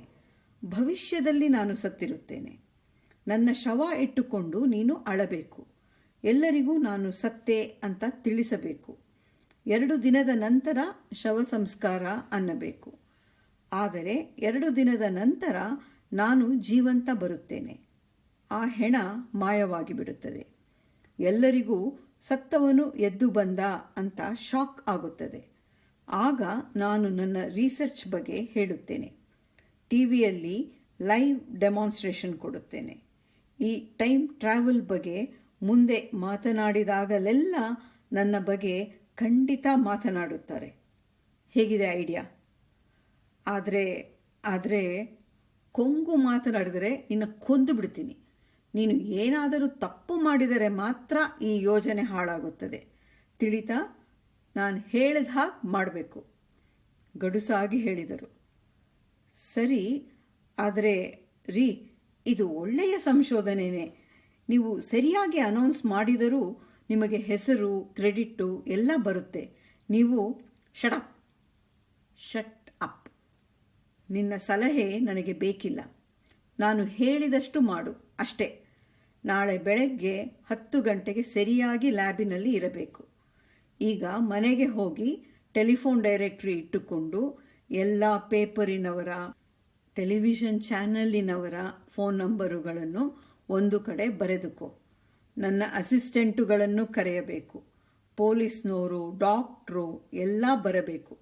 ಭವಿಷ್ಯದಲ್ಲಿ ನಾನು ಸತ್ತಿರುತ್ತೇನೆ. ನನ್ನ ಶವ ಇಟ್ಟುಕೊಂಡು ನೀನು ಅಳಬೇಕು. ಎಲ್ಲರಿಗೂ ನಾನು ಸತ್ತೆ ಅಂತ ತಿಳಿಸಬೇಕು. 2 ದಿನದ ನಂತರ ಶವ ಸಂಸ್ಕಾರ ಅನ್ನಬೇಕು. ಆದರೆ 2 ದಿನದ ನಂತರ ನಾನು ಜೀವಂತ ಬರುತ್ತೇನೆ. ಆ ಹೆಣ ಮಾಯವಾಗಿ ಬಿಡುತ್ತದೆ. ಎಲ್ಲರಿಗೂ ಸತ್ತವನು ಎದ್ದು ಬಂದ ಅಂತ ಶಾಕ್ ಆಗುತ್ತದೆ. ಆಗ ನಾನು ನನ್ನ ರಿಸರ್ಚ್ ಬಗ್ಗೆ ಹೇಳುತ್ತೇನೆ. ಟಿವಿಯಲ್ಲಿ ಲೈವ್ ಡೆಮಾನ್ಸ್ಟ್ರೇಷನ್ ಕೊಡುತ್ತೇನೆ. ಈ ಟೈಮ್ ಟ್ರಾವೆಲ್ ಬಗ್ಗೆ ಮುಂದೆ ಮಾತನಾಡಿದಾಗಲೆಲ್ಲ ನನ್ನ ಬಗ್ಗೆ ಖಂಡಿತ ಮಾತನಾಡುತ್ತಾರೆ. ಹೇಗಿದೆ ಐಡಿಯಾ? ಆದರೆ ಕೊಂಗು ಮಾತನಾಡಿದರೆ ನಿನ್ನ ಕೊಂದು ಬಿಡ್ತೀನಿ. ನೀನು ಏನಾದರೂ ತಪ್ಪು ಮಾಡಿದರೆ ಮಾತ್ರ ಈ ಯೋಜನೆ ಹಾಳಾಗುತ್ತದೆ. ತಿಳಿತಾ? ನಾನು ಹೇಳಿದ ಹಾಗೆ ಮಾಡಬೇಕು, ಗಡುಸಾಗಿ ಹೇಳಿದರು. ಸರಿ, ಆದರೆ ಇದು ಒಳ್ಳೆಯ ಸಂಶೋಧನೆಯೇ. ನೀವು ಸರಿಯಾಗಿ ಅನೌನ್ಸ್ ಮಾಡಿದರೂ ನಿಮಗೆ ಹೆಸರು, ಕ್ರೆಡಿಟ್ಟು ಎಲ್ಲ ಬರುತ್ತೆ. ನೀವು ಶಟ್ ಅಪ್. ನಿನ್ನ ಸಲಹೆ ನನಗೆ ಬೇಕಿಲ್ಲ. ನಾನು ಹೇಳಿದಷ್ಟು ಮಾಡು ಅಷ್ಟೇ. ನಾಳೆ ಬೆಳಗ್ಗೆ 10 ಗಂಟೆಗೆ ಸರಿಯಾಗಿ ಲ್ಯಾಬಿನಲ್ಲಿ ಇರಬೇಕು. ಈಗ ಮನೆಗೆ ಹೋಗಿ ಟೆಲಿಫೋನ್ ಡೈರೆಕ್ಟರಿ ಇಟ್ಟುಕೊಂಡು ಎಲ್ಲ ಪೇಪರಿನವರ, ಟೆಲಿವಿಷನ್ ಚಾನಲ್ಲಿನವರ ಫೋನ್ ನಂಬರುಗಳನ್ನು ಒಂದು ಕಡೆ ಬರೆದುಕೋ. ನನ್ನ ಅಸಿಸ್ಟೆಂಟುಗಳನ್ನು ಕರೆಯಬೇಕು. ಪೊಲೀಸ್ನವರು, ಡಾಕ್ಟ್ರು ಎಲ್ಲ ಬರಬೇಕು.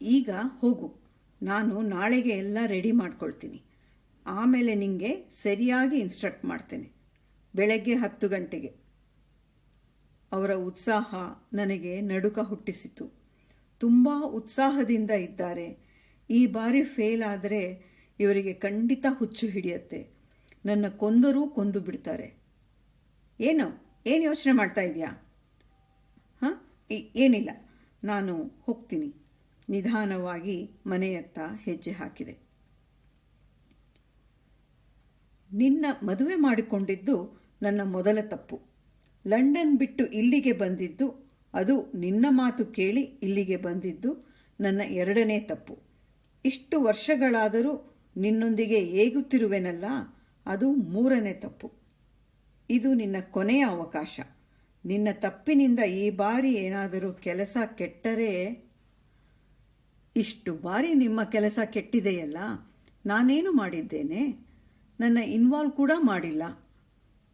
ಈಗ ಹೋಗು, ನಾನು ನಾಳೆಗೆ ಎಲ್ಲ ರೆಡಿ ಮಾಡ್ಕೊಳ್ತೀನಿ. ಆಮೇಲೆ ನಿಮಗೆ ಸರಿಯಾಗಿ ಇನ್ಸ್ಟ್ರಕ್ಟ್ ಮಾಡ್ತೇನೆ. ಬೆಳಗ್ಗೆ 10 ಗಂಟೆಗೆ. ಅವರ ಉತ್ಸಾಹ ನನಗೆ ನಡುಕ ಹುಟ್ಟಿಸಿತು. ತುಂಬ ಉತ್ಸಾಹದಿಂದ ಇದ್ದಾರೆ. ಈ ಬಾರಿ ಫೇಲ್ ಆದರೆ ಇವರಿಗೆ ಖಂಡಿತ ಹುಚ್ಚು ಹಿಡಿಯುತ್ತೆ. ನನ್ನ ಕೊಂದು ಬಿಡ್ತಾರೆ. ಏನು ಯೋಚನೆ ಮಾಡ್ತಾ ಇದೆಯಾ? ಏನಿಲ್ಲ, ನಾನು ಹೋಗ್ತೀನಿ. ನಿಧಾನವಾಗಿ ಮನೆಯತ್ತ ಹೆಜ್ಜೆ ಹಾಕಿದೆ. ನಿನ್ನ ಮದುವೆ ಮಾಡಿಕೊಂಡಿದ್ದು ನನ್ನ ಮೊದಲ ತಪ್ಪು. ಲಂಡನ್ ಬಿಟ್ಟು ಇಲ್ಲಿಗೆ ಬಂದಿದ್ದು, ಅದು ನಿನ್ನ ಮಾತು ಕೇಳಿ ಇಲ್ಲಿಗೆ ಬಂದಿದ್ದು ನನ್ನ 2ನೇ ತಪ್ಪು. ಇಷ್ಟು ವರ್ಷಗಳಾದರೂ ನಿನ್ನೊಂದಿಗೆ ಏಗುತ್ತಿರುವೆನಲ್ಲ, ಅದು 3ನೇ ತಪ್ಪು. ಇದು ನಿನ್ನ ಕೊನೆಯ ಅವಕಾಶ. ನಿನ್ನ ತಪ್ಪಿನಿಂದ ಈ ಬಾರಿ ಏನಾದರೂ ಕೆಲಸ ಕೆಟ್ಟರೆ... ಇಷ್ಟು ಬಾರಿ ನಿಮ್ಮ ಕೆಲಸ ಕೆಟ್ಟಿದೆಯಲ್ಲ, ನಾನೇನು ಮಾಡಿದ್ದೇನೆ? ನನ್ನ ಇನ್ವಾಲ್ವ್ ಕೂಡ ಮಾಡಿಲ್ಲ.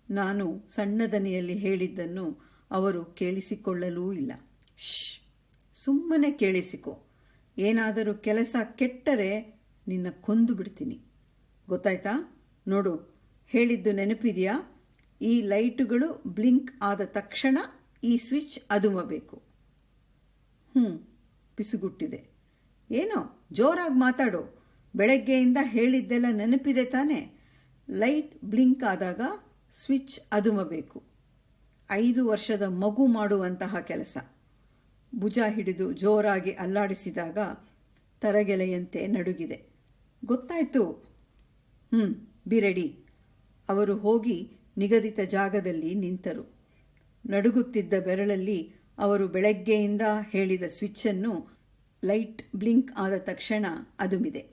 ನಾನು ಸಣ್ಣ ದನಿಯಲ್ಲಿ ಹೇಳಿದ್ದನ್ನು ಅವರು ಕೇಳಿಸಿಕೊಳ್ಳಲೂ ಇಲ್ಲ. ಸುಮ್ಮನೆ ಕೇಳಿಸಿಕೊ. ಏನಾದರೂ ಕೆಲಸ ಕೆಟ್ಟರೆ ನಿನ್ನ ಕೊಂದು ಬಿಡ್ತೀನಿ. ಗೊತ್ತಾಯ್ತಾ? ನೋಡು, ಹೇಳಿದ್ದು ನೆನಪಿದೆಯಾ? ಈ ಲೈಟುಗಳು ಬ್ಲಿಂಕ್ ಆದ ತಕ್ಷಣ ಈ ಸ್ವಿಚ್ ಅದುಮಬೇಕು. ಪಿಸುಗುಟ್ಟಿದೆ. ಏನೋ ಜೋರಾಗಿ ಮಾತಾಡು. ಬೆಳಗ್ಗೆಯಿಂದ ಹೇಳಿದ್ದೆಲ್ಲ ನೆನಪಿದೆ ತಾನೆ? ಲೈಟ್ ಬ್ಲಿಂಕ್ ಆದಾಗ ಸ್ವಿಚ್ ಅದುಮಬೇಕು. 5 ವರ್ಷದ ಮಗು ಮಾಡುವಂತಹ ಕೆಲಸ. ಭುಜ ಹಿಡಿದು ಜೋರಾಗಿ ಅಲ್ಲಾಡಿಸಿದಾಗ ತರಗೆಲೆಯಂತೆ ನಡುಗಿದೆ. ಗೊತ್ತಾಯ್ತು. Be ready. ಅವರು ಹೋಗಿ ನಿಗದಿತ ಜಾಗದಲ್ಲಿ ನಿಂತರು. ನಡುಗುತ್ತಿದ್ದ ಬೆರಳಲ್ಲಿ ಅವರು ಬೆಳಗ್ಗೆಯಿಂದ ಹೇಳಿದ ಸ್ವಿಚ್ಚನ್ನು ಲೈಟ್ ಬ್ಲಿಂಕ್ ಆದ ತಕ್ಷಣ ಅದುಮಿದೆ.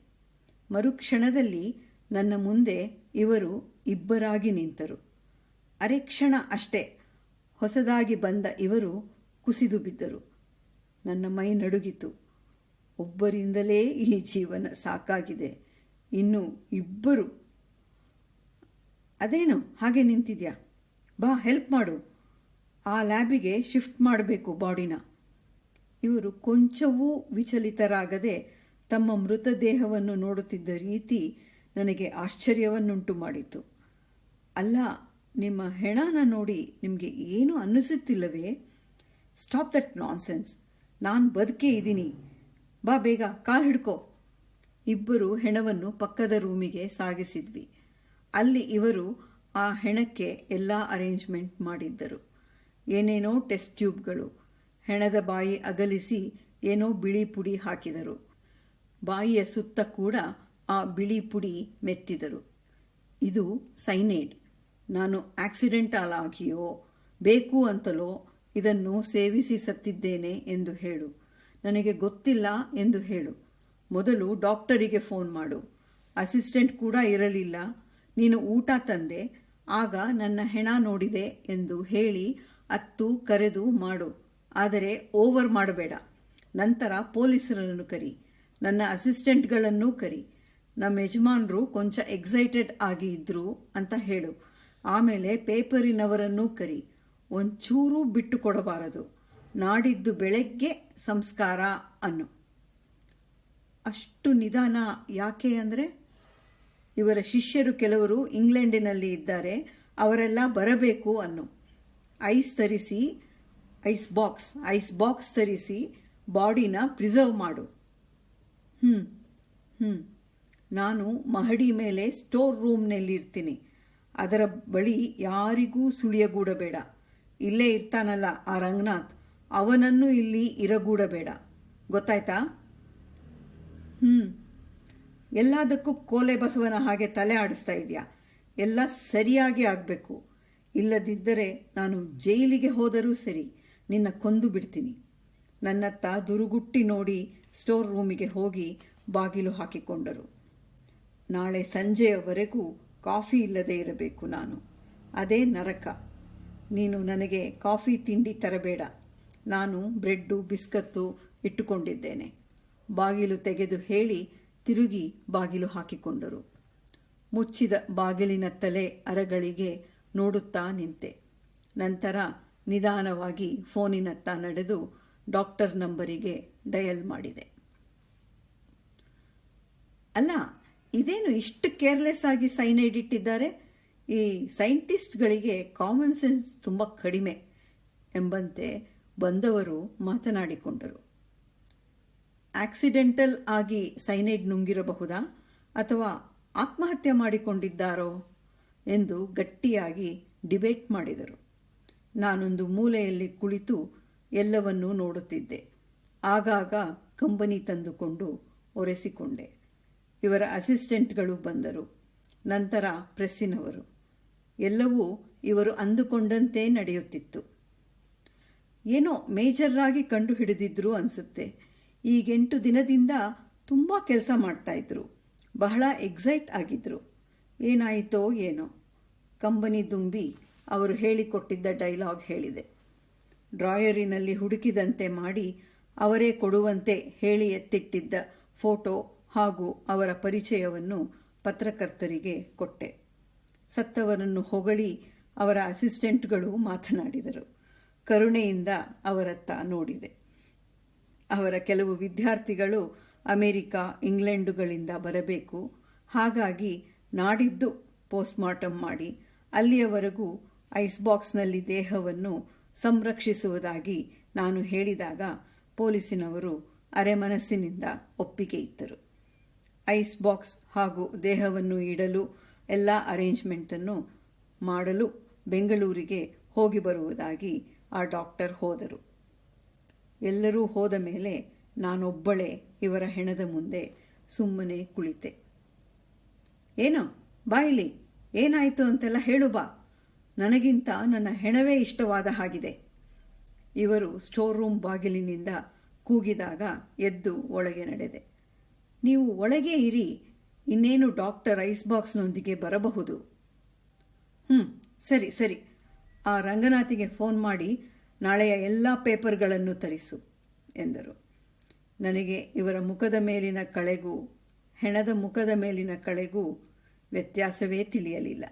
ಮರುಕ್ಷಣದಲ್ಲಿ ನನ್ನ ಮುಂದೆ ಇವರು ಇಬ್ಬರಾಗಿ ನಿಂತರು. ಅರೆಕ್ಷಣ ಅಷ್ಟೇ ಹೊಸದಾಗಿ ಬಂದ ಇವರು ಕುಸಿದು ಬಿದ್ದರು. ನನ್ನ ಮೈ ನಡುಗಿತು. ಒಬ್ಬರಿಂದಲೇ ಈ ಜೀವನ ಸಾಕಾಗಿದೆ, ಇನ್ನು ಇಬ್ಬರು. ಅದೇನು ಹಾಗೆ ನಿಂತಿದ್ಯಾ? ಬಾ, ಹೆಲ್ಪ್ ಮಾಡು. ಆ ಲ್ಯಾಬಿಗೆ ಶಿಫ್ಟ್ ಮಾಡಬೇಕು ಬಾಡಿನ. ಇವರು ಕೊಂಚವೂ ವಿಚಲಿತರಾಗದೆ ತಮ್ಮ ಮೃತದೇಹವನ್ನು ನೋಡುತ್ತಿದ್ದ ರೀತಿ ನನಗೆ ಆಶ್ಚರ್ಯವನ್ನುಂಟು ಮಾಡಿತು. ಅಲ್ಲ, ನಿಮ್ಮ ಹೆಣನ ನೋಡಿ ನಿಮಗೆ ಏನು ಅನ್ನಿಸುತ್ತಿಲ್ಲವೇ? Stop that nonsense. ನಾನು ಬದುಕೇ ಇದ್ದೀನಿ. ಬಾ ಬೇಗ, ಕಾಲ್ ಹಿಡ್ಕೋ. ಇಬ್ಬರು ಹೆಣವನ್ನು ಪಕ್ಕದ ರೂಮಿಗೆ ಸಾಗಿಸಿದ್ವಿ. ಅಲ್ಲಿ ಇವರು ಆ ಹೆಣಕ್ಕೆ ಎಲ್ಲ ಅರೇಂಜ್ಮೆಂಟ್ ಮಾಡಿದ್ದರು. ಏನೇನೋ ಟೆಸ್ಟ್ ಟ್ಯೂಬ್ಗಳು, ಹೆಣದ ಬಾಯಿ ಅಗಲಿಸಿ ಏನೋ ಬಿಳಿ ಪುಡಿ ಹಾಕಿದರು. ಬಾಯಿಯ ಸುತ್ತ ಕೂಡ ಆ ಬಿಳಿ ಪುಡಿ ಮೆತ್ತಿದರು. ಇದು ಸೈನೇಡ್. ನಾನು ಆಕ್ಸಿಡೆಂಟಲ್ ಆಗಿಯೋ ಬೇಕು ಅಂತಲೋ ಇದನ್ನು ಸೇವಿಸಿ ಸತ್ತಿದ್ದೇನೆ ಎಂದು ಹೇಳು. ನನಗೆ ಗೊತ್ತಿಲ್ಲ ಎಂದು ಹೇಳು. ಮೊದಲು ಡಾಕ್ಟರಿಗೆ ಫೋನ್ ಮಾಡು. ಅಸಿಸ್ಟೆಂಟ್ ಕೂಡ ಇರಲಿಲ್ಲ. ನೀನು ಊಟ ತಂದೆ, ಆಗ ನನ್ನ ಹೆಣ ನೋಡಿದೆ ಎಂದು ಹೇಳಿ ಅತ್ತು ಕರೆದು ಮಾಡು. ಆದರೆ ಓವರ್ ಮಾಡಬೇಡ. ನಂತರ ಪೊಲೀಸರನ್ನು ಕರಿ, ನನ್ನ ಅಸಿಸ್ಟೆಂಟ್ಗಳನ್ನೂ ಕರಿ. ನಮ್ಮ ಯಜಮಾನರು ಕೊಂಚ ಎಕ್ಸೈಟೆಡ್ ಆಗಿ ಇದ್ರು ಅಂತ ಹೇಳು. ಆಮೇಲೆ ಪೇಪರಿನವರನ್ನೂ ಕರಿ. ಒಂಚೂರೂ ಬಿಟ್ಟು ಕೊಡಬಾರದು. ನಾಡಿದ್ದು ಬೆಳಗ್ಗೆ ಸಂಸ್ಕಾರ ಅನ್ನು. ಅಷ್ಟು ನಿಧಾನ ಯಾಕೆ ಅಂದರೆ, ಇವರ ಶಿಷ್ಯರು ಕೆಲವರು ಇಂಗ್ಲೆಂಡಿನಲ್ಲಿ ಇದ್ದಾರೆ, ಅವರೆಲ್ಲ ಬರಬೇಕು ಅನ್ನು. ಐಸ್ ಬಾಕ್ಸ್ ತರಿಸಿ ಬಾಡಿನ ಪ್ರಿಸರ್ವ್ ಮಾಡು. ನಾನು ಮಹಡಿ ಮೇಲೆ ಸ್ಟೋರ್ ರೂಮ್ನಲ್ಲಿರ್ತೀನಿ. ಅದರ ಬಳಿ ಯಾರಿಗೂ ಸುಳಿಯಗೂಡಬೇಡ. ಇಲ್ಲೇ ಇರ್ತಾನಲ್ಲ ಆ ರಂಗನಾಥ್, ಅವನನ್ನು ಇಲ್ಲಿ ಇರಗೂಡಬೇಡ. ಗೊತ್ತಾಯ್ತಾ? ಎಲ್ಲದಕ್ಕೂ ಕೋಲೆ ಬಸವನ ಹಾಗೆ ತಲೆ ಆಡಿಸ್ತಾ ಇದೆಯಾ? ಎಲ್ಲ ಸರಿಯಾಗಿ ಆಗಬೇಕು. ಇಲ್ಲದಿದ್ದರೆ ನಾನು ಜೈಲಿಗೆ ಹೋದರೂ ಸರಿ, ನಿನ್ನ ಕೊಂದು ಬಿಡ್ತೀನಿ. ನನ್ನತ್ತ ದುರುಗುಟ್ಟಿ ನೋಡಿ ಸ್ಟೋರ್ ರೂಮಿಗೆ ಹೋಗಿ ಬಾಗಿಲು ಹಾಕಿಕೊಂಡರು. ನಾಳೆ ಸಂಜೆಯವರೆಗೂ ಕಾಫಿ ಇಲ್ಲದೆ ಇರಬೇಕು ನಾನು. ಅದೇ ನರಕ. ನೀನು ನನಗೆ ಕಾಫಿ ತಿಂಡಿ ತರಬೇಡ. ನಾನು ಬ್ರೆಡ್ಡು ಬಿಸ್ಕತ್ತು ಇಟ್ಟುಕೊಂಡಿದ್ದೇನೆ. ಬಾಗಿಲು ತೆಗೆದು ಹೇಳಿ ತಿರುಗಿ ಬಾಗಿಲು ಹಾಕಿಕೊಂಡರು. ಮುಚ್ಚಿದ ಬಾಗಿಲಿನತ್ತಲೇ ಅರಗಳಿಗೆ ನೋಡುತ್ತಾ ನಿಂತೆ. ನಂತರ ನಿಧಾನವಾಗಿ ಫೋನಿನತ್ತ ನಡೆದು ಡಾಕ್ಟರ್ ನಂಬರಿಗೆ ಡಯಲ್ ಮಾಡಿದೆ. ಅಲ್ಲ, ಇದೇನು ಇಷ್ಟು ಕೇರ್ಲೆಸ್ ಆಗಿ ಸೈನೈಡ್ ಇಟ್ಟಿದ್ದಾರೆ? ಈ ಸೈಂಟಿಸ್ಟ್ಗಳಿಗೆ ಕಾಮನ್ ಸೆನ್ಸ್ ತುಂಬ ಕಡಿಮೆ ಎಂಬಂತೆ ಬಂದವರು ಮಾತನಾಡಿಕೊಂಡರು. ಆಕ್ಸಿಡೆಂಟಲ್ ಆಗಿ ಸೈನೈಡ್ ನುಂಗಿರಬಹುದಾ ಅಥವಾ ಆತ್ಮಹತ್ಯೆ ಮಾಡಿಕೊಂಡಿದ್ದಾರೋ ಎಂದು ಗಟ್ಟಿಯಾಗಿ ಡಿಬೇಟ್ ಮಾಡಿದರು. ನಾನೊಂದು ಮೂಲೆಯಲ್ಲಿ ಕುಳಿತು ಎಲ್ಲವನ್ನೂ ನೋಡುತ್ತಿದ್ದೆ. ಆಗಾಗ ಕಂಬನಿ ತಂದುಕೊಂಡು ಒರೆಸಿಕೊಂಡೆ. ಇವರ ಅಸಿಸ್ಟೆಂಟ್ಗಳು ಬಂದರು. ನಂತರ ಪ್ರೆಸ್ಸಿನವರು. ಎಲ್ಲವೂ ಇವರು ಅಂದುಕೊಂಡಂತೆ ನಡೆಯುತ್ತಿತ್ತು. ಏನೋ ಮೇಜರ್ ಆಗಿ ಕಂಡು ಹಿಡಿದಿದ್ರು ಅನಿಸುತ್ತೆ. ಈಗ 8 ದಿನದಿಂದ ತುಂಬ ಕೆಲಸ ಮಾಡ್ತಾಯಿದ್ರು. ಬಹಳ ಎಕ್ಸೈಟ್ ಆಗಿದ್ರು. ಏನಾಯಿತೋ ಏನೋ. ಕಂಬನಿ ದುಂಬಿ ಅವರು ಹೇಳಿಕೊಟ್ಟಿದ್ದ ಡೈಲಾಗ್ ಹೇಳಿದೆ. ಡ್ರಾಯರಿನಲ್ಲಿ ಹುಡುಕಿದಂತೆ ಮಾಡಿ ಅವರೇ ಕೊಡುವಂತೆ ಹೇಳಿ ಎತ್ತಿಟ್ಟಿದ್ದ ಫೋಟೋ ಹಾಗೂ ಅವರ ಪರಿಚಯವನ್ನು ಪತ್ರಕರ್ತರಿಗೆ ಕೊಟ್ಟೆ. ಸತ್ತವರನ್ನು ಹೊಗಳಿ ಅವರ ಅಸಿಸ್ಟೆಂಟ್ಗಳು ಮಾತನಾಡಿದರು. ಕರುಣೆಯಿಂದ ಅವರತ್ತ ನೋಡಿದೆ. ಅವರ ಕೆಲವು ವಿದ್ಯಾರ್ಥಿಗಳು ಅಮೆರಿಕ, ಇಂಗ್ಲೆಂಡುಗಳಿಂದ ಬರಬೇಕು. ಹಾಗಾಗಿ ನಾಡಿದ್ದು ಪೋಸ್ಟ್ಮಾರ್ಟಮ್ ಮಾಡಿ ಅಲ್ಲಿಯವರೆಗೂ ಐಸ್ ಬಾಕ್ಸ್ನಲ್ಲಿ ದೇಹವನ್ನು ಸಂರಕ್ಷಿಸುವುದಾಗಿ ನಾನು ಹೇಳಿದಾಗ ಪೊಲೀಸಿನವರು ಅರೆಮನಸ್ಸಿನಿಂದ ಒಪ್ಪಿಗೆ ಇತ್ತರು. ಐಸ್ ಬಾಕ್ಸ್ ಹಾಗೂ ದೇಹವನ್ನು ಇಡಲು ಎಲ್ಲ ಅರೇಂಜ್ಮೆಂಟನ್ನು ಮಾಡಲು ಬೆಂಗಳೂರಿಗೆ ಹೋಗಿ ಬರುವುದಾಗಿ ಆ ಡಾಕ್ಟರ್ ಹೋದರು. ಎಲ್ಲರೂ ಹೋದ ಮೇಲೆ ನಾನೊಬ್ಬಳೇ ಇವರ ಹೆಣದ ಮುಂದೆ ಸುಮ್ಮನೆ ಕುಳಿತೆ. ಏನೋ ಬಾಯಿಲಿ, ಏನಾಯಿತು ಅಂತೆಲ್ಲ ಹೇಳು ಬಾ. ನನಗಿಂತ ನನ್ನ ಹೆಣವೇ ಇಷ್ಟವಾದ ಹಾಗಿದೆ. ಇವರು ಸ್ಟೋರ್ ರೂಮ್ ಬಾಗಿಲಿನಿಂದ ಕೂಗಿದಾಗ ಎದ್ದು ಒಳಗೆ ನಡೆದೆ. ನೀವು ಒಳಗೆ ಇರಿ, ಇನ್ನೇನು ಡಾಕ್ಟರ್ ಐಸ್ ಬಾಕ್ಸ್ನೊಂದಿಗೆ ಬರಬಹುದು. ಸರಿ ಸರಿ, ಆ ರಂಗನಾಥಿಗೆ ಫೋನ್ ಮಾಡಿ ನಾಳೆಯ ಎಲ್ಲ ಪೇಪರ್ಗಳನ್ನು ತರಿಸು ಎಂದರು. ನನಗೆ ಇವರ ಮುಖದ ಮೇಲಿನ ಕಳೆಗೂ ಹೆಣದ ಮುಖದ ಮೇಲಿನ ಕಳೆಗೂ ವ್ಯತ್ಯಾಸವೇ ತಿಳಿಯಲಿಲ್ಲ.